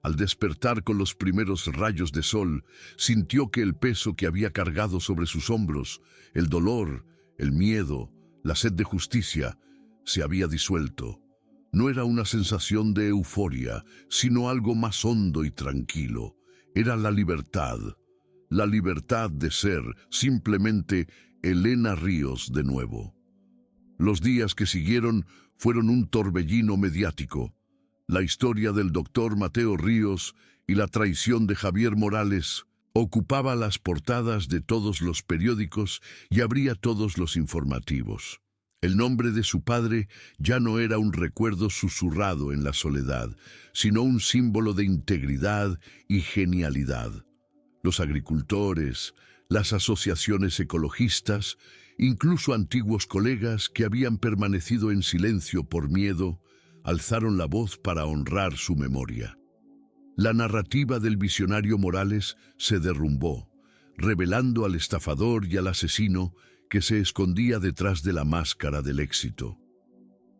Al despertar con los primeros rayos de sol, sintió que el peso que había cargado sobre sus hombros, el dolor, el miedo, la sed de justicia, se había disuelto. No era una sensación de euforia, sino algo más hondo y tranquilo. Era la libertad de ser simplemente Elena Ríos de nuevo. Los días que siguieron fueron un torbellino mediático. La historia del doctor Mateo Ríos y la traición de Javier Morales ocupaba las portadas de todos los periódicos y abría todos los informativos. El nombre de su padre ya no era un recuerdo susurrado en la soledad, sino un símbolo de integridad y genialidad. Los agricultores, las asociaciones ecologistas, incluso antiguos colegas que habían permanecido en silencio por miedo, alzaron la voz para honrar su memoria. La narrativa del visionario Morales se derrumbó, revelando al estafador y al asesino que se escondía detrás de la máscara del éxito.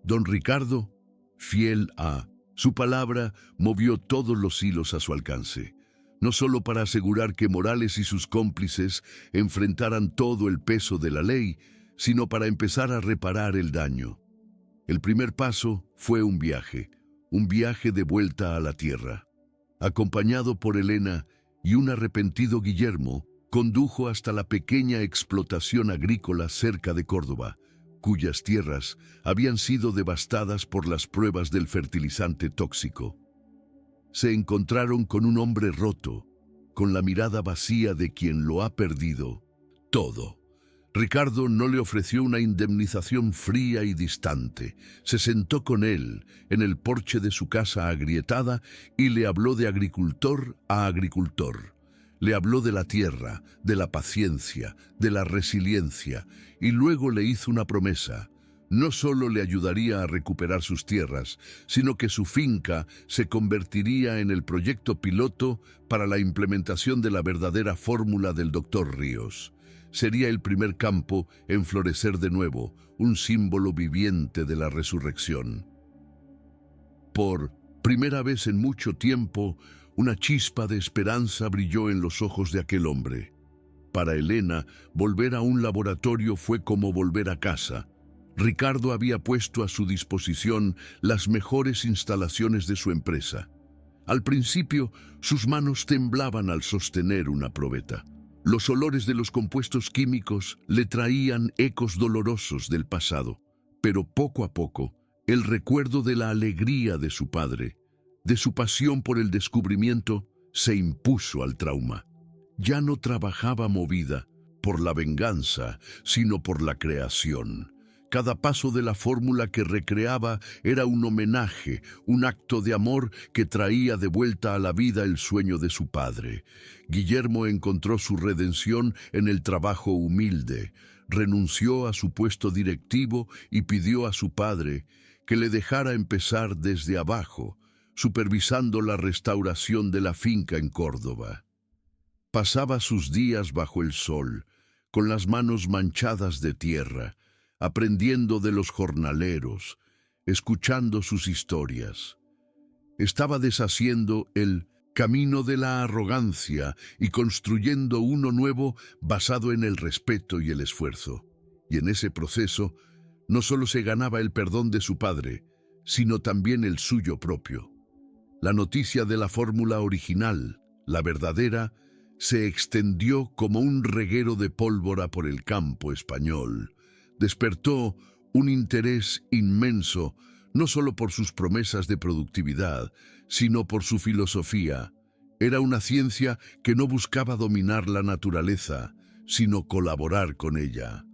Don Ricardo, fiel a su palabra, movió todos los hilos a su alcance, no solo para asegurar que Morales y sus cómplices enfrentaran todo el peso de la ley, sino para empezar a reparar el daño. El primer paso fue un viaje de vuelta a la tierra. Acompañado por Elena y un arrepentido Guillermo, condujo hasta la pequeña explotación agrícola cerca de Córdoba, cuyas tierras habían sido devastadas por las pruebas del fertilizante tóxico. Se encontraron con un hombre roto, con la mirada vacía de quien lo ha perdido todo. Ricardo no le ofreció una indemnización fría y distante. Se sentó con él en el porche de su casa agrietada y le habló de agricultor a agricultor. Le habló de la tierra, de la paciencia, de la resiliencia, y luego le hizo una promesa. No solo le ayudaría a recuperar sus tierras, sino que su finca se convertiría en el proyecto piloto para la implementación de la verdadera fórmula del doctor Ríos. Sería el primer campo en florecer de nuevo, un símbolo viviente de la resurrección. Por primera vez en mucho tiempo, una chispa de esperanza brilló en los ojos de aquel hombre. Para Elena, volver a un laboratorio fue como volver a casa. Ricardo había puesto a su disposición las mejores instalaciones de su empresa. Al principio, sus manos temblaban al sostener una probeta. Los olores de los compuestos químicos le traían ecos dolorosos del pasado, pero poco a poco, el recuerdo de la alegría de su padre, de su pasión por el descubrimiento, se impuso al trauma. Ya no trabajaba movida por la venganza, sino por la creación. Cada paso de la fórmula que recreaba era un homenaje, un acto de amor que traía de vuelta a la vida el sueño de su padre. Guillermo encontró su redención en el trabajo humilde. Renunció a su puesto directivo y pidió a su padre que le dejara empezar desde abajo, supervisando la restauración de la finca en Córdoba. Pasaba sus días bajo el sol, con las manos manchadas de tierra, aprendiendo de los jornaleros, escuchando sus historias. Estaba deshaciendo el camino de la arrogancia y construyendo uno nuevo basado en el respeto y el esfuerzo. Y en ese proceso, no solo se ganaba el perdón de su padre, sino también el suyo propio. La noticia de la fórmula original, la verdadera, se extendió como un reguero de pólvora por el campo español. Despertó un interés inmenso, no solo por sus promesas de productividad, sino por su filosofía. Era una ciencia que no buscaba dominar la naturaleza, sino colaborar con ella.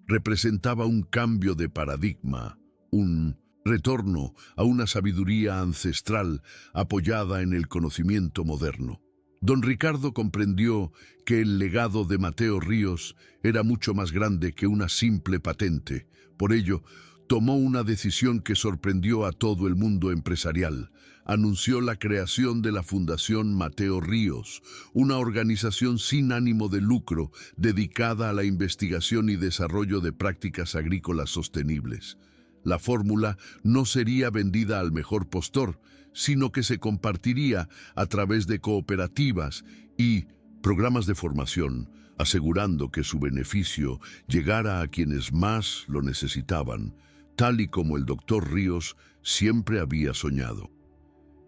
Representaba un cambio de paradigma, un retorno a una sabiduría ancestral apoyada en el conocimiento moderno. Don Ricardo comprendió que el legado de Mateo Ríos era mucho más grande que una simple patente. Por ello, tomó una decisión que sorprendió a todo el mundo empresarial. Anunció la creación de la Fundación Mateo Ríos, una organización sin ánimo de lucro dedicada a la investigación y desarrollo de prácticas agrícolas sostenibles. La fórmula no sería vendida al mejor postor, sino que se compartiría a través de cooperativas y programas de formación, asegurando que su beneficio llegara a quienes más lo necesitaban, tal y como el doctor Ríos siempre había soñado.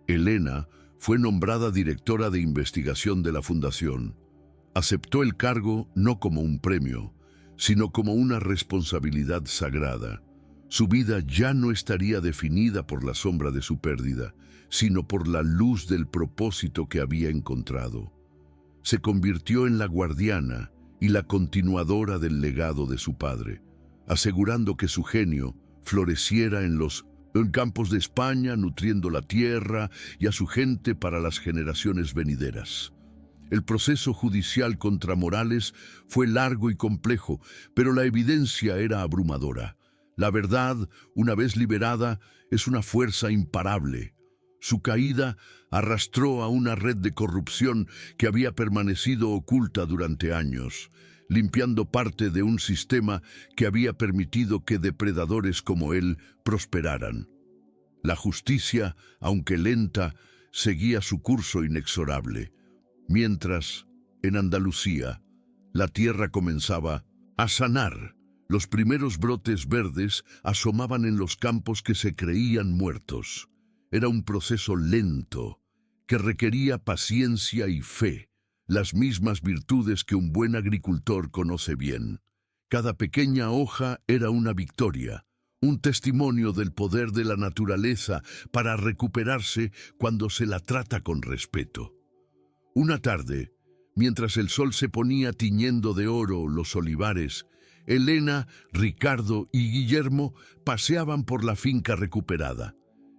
Elena fue nombrada directora de investigación de la fundación. Aceptó el cargo no como un premio, sino como una responsabilidad sagrada. Su vida ya no estaría definida por la sombra de su pérdida, sino por la luz del propósito que había encontrado. Se convirtió en la guardiana y la continuadora del legado de su padre, asegurando que su genio floreciera en los campos de España, nutriendo la tierra y a su gente para las generaciones venideras. El proceso judicial contra Morales fue largo y complejo, pero la evidencia era abrumadora. La verdad, una vez liberada, es una fuerza imparable. Su caída arrastró a una red de corrupción que había permanecido oculta durante años, limpiando parte de un sistema que había permitido que depredadores como él prosperaran. La justicia, aunque lenta, seguía su curso inexorable, mientras, en Andalucía, la tierra comenzaba a sanar. Los primeros brotes verdes asomaban en los campos que se creían muertos. Era un proceso lento, que requería paciencia y fe, las mismas virtudes que un buen agricultor conoce bien. Cada pequeña hoja era una victoria, un testimonio del poder de la naturaleza para recuperarse cuando se la trata con respeto. Una tarde, mientras el sol se ponía tiñendo de oro los olivares, Elena, Ricardo y Guillermo paseaban por la finca recuperada.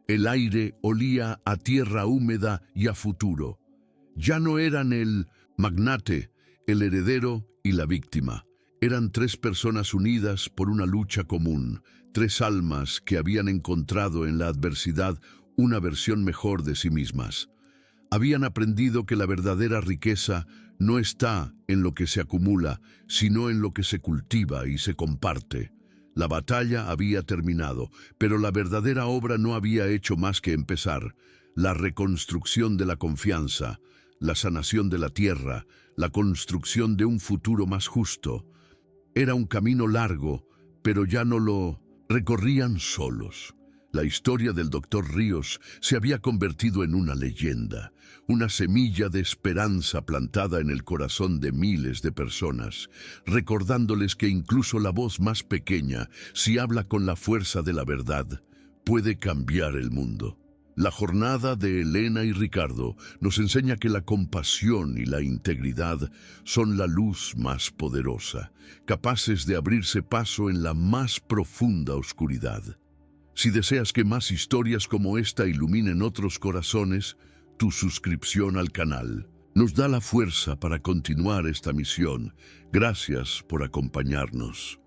El aire olía a tierra húmeda y a futuro. Ya no eran el magnate, el heredero y la víctima. Eran tres personas unidas por una lucha común, tres almas que habían encontrado en la adversidad una versión mejor de sí mismas. Habían aprendido que la verdadera riqueza no está en lo que se acumula, sino en lo que se cultiva y se comparte. La batalla había terminado, pero la verdadera obra no había hecho más que empezar. La reconstrucción de la confianza, la sanación de la tierra, la construcción de un futuro más justo. Era un camino largo, pero ya no lo recorrían solos. La historia del doctor Ríos se había convertido en una leyenda, una semilla de esperanza plantada en el corazón de miles de personas, recordándoles que incluso la voz más pequeña, si habla con la fuerza de la verdad, puede cambiar el mundo. La jornada de Elena y Ricardo nos enseña que la compasión y la integridad son la luz más poderosa, capaces de abrirse paso en la más profunda oscuridad. Si deseas que más historias como esta iluminen otros corazones, tu suscripción al canal nos da la fuerza para continuar esta misión. Gracias por acompañarnos.